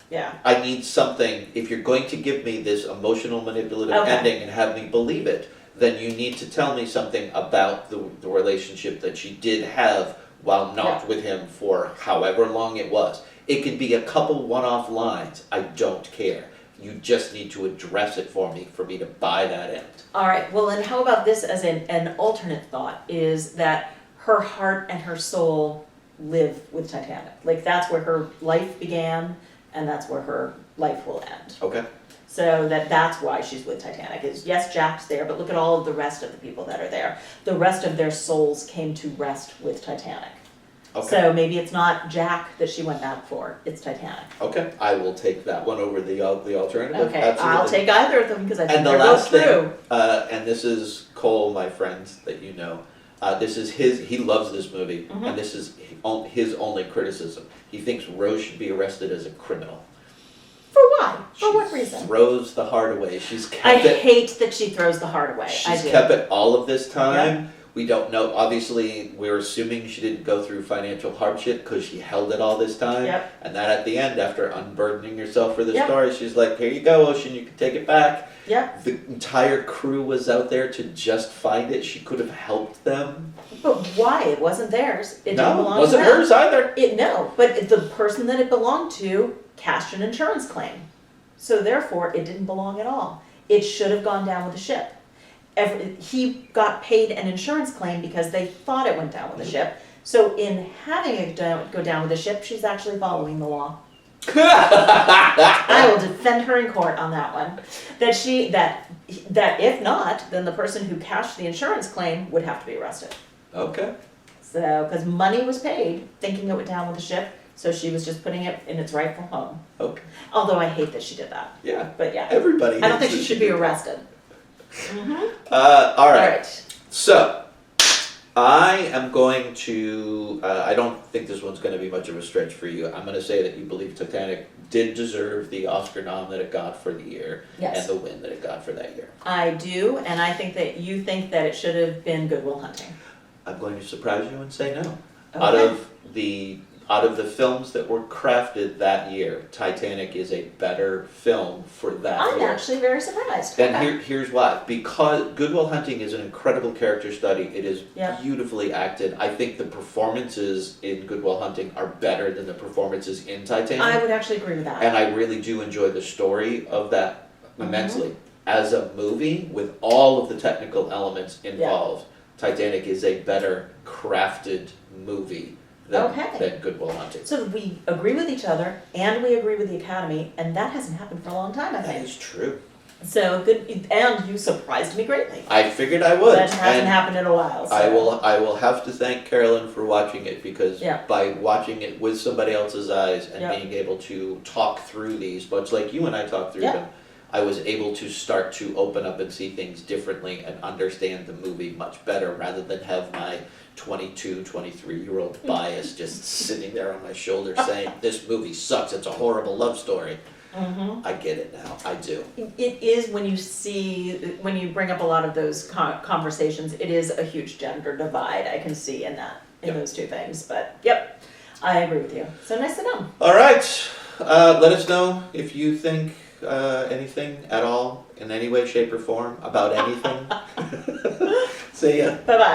Yeah. I need something, if you're going to give me this emotional manipulative Okay. ending and have me believe it, then you need to tell me something about the relationship that she did have while not with him for however long it was. It could be a couple one-off lines. I don't care. You just need to address it for me to buy that end. All right, well, and how about this as an alternate thought, is that her heart and her soul live with Titanic. Like, that's where her life began, and that's where her life will end. Okay? So that's why she's with Titanic, is yes, Jack's there, but look at all of the rest of the people that are there. The rest of their souls came to rest with Titanic. Okay. So maybe it's not Jack that she went back for, it's Titanic. Okay, I will take that one over the alternative. Okay, Absolutely. I'll take either of them because I think And the they're last both thing, true. and this is Cole, my friend that you know. This is he loves this movie, and this is his only criticism. He thinks Rose should be arrested as a criminal. For why? For what reason? Throws the heart away. She's kept I it. hate that she throws the heart away. I She's do. kept it all of this time. We don't know. Obviously, we're assuming she didn't go through financial hardship because she held it all this time. Yep. And that at the end, after unburdening herself for the Yep. story, she's like, "Here you go, Ocean. You can take it back." Yep. The entire crew was out there to just find it. She could have helped them. But why? It wasn't theirs. It didn't No, belong wasn't to them. hers either. No, but the person that it belonged to cashed an insurance claim. So therefore, it didn't belong at all. It should have gone down with the ship. He got paid an insurance claim because they thought it went down with the ship. So in having it go down with the ship, she's actually following the law. I will defend her in court on that one. That if not, then the person who cashed the insurance claim would have to be arrested. Okay. So, because money was paid, thinking it went down with the ship, so she was just putting it in its rightful home. Okay. Although I hate that she did that. Yeah. But yeah, Everybody. I don't hates think she that should be did that. arrested. All right. Alright. So, I am going to. I don't think this one's going to be much of a stretch for you. I'm going to say that you believe Titanic did deserve the Oscar nom that it got for the year Yes. and the win that it got for that year. I do, and I think that you think that it should have been Good Will Hunting. I'm going to surprise you and say no. Okay. Out of the films that were crafted that year, Titanic is a better film for that I'm year. actually very surprised. And Okay. here's why. Because Good Will Hunting is an incredible character study. It is Yep. beautifully acted. I think the performances in Good Will Hunting are better than the performances in Titanic. I would actually agree with that. And I really do enjoy the story of that Mm-hmm. immensely. As a movie, with all of the technical elements involved, Titanic is a better crafted movie than Good Will Hunting. So we agree with each other, and we agree with the Academy, and that hasn't happened for a long time, I That think. is true. So good, and you surprised me greatly. I figured I would. That hasn't and happened in a while. So. I will have to thank Carolyn for watching it, because Yeah. by watching it with somebody else's eyes and Yeah. being able to talk through these, much like you and I talked through Yeah. them, I was able to start to open up and see things differently and understand the movie much better, rather than have my 22, 23-year-old bias just sitting there on my shoulder saying, this movie sucks, it's a horrible love story. Mm-hmm. I get it now. I do. It is when you bring up a lot of those conversations, it is a huge gender divide I can see in Yep. those two things. But yep, I agree with you. So nice to know. All right. Let us know if you think anything at all, in any way, shape, or form, about anything. See ya. Bye bye.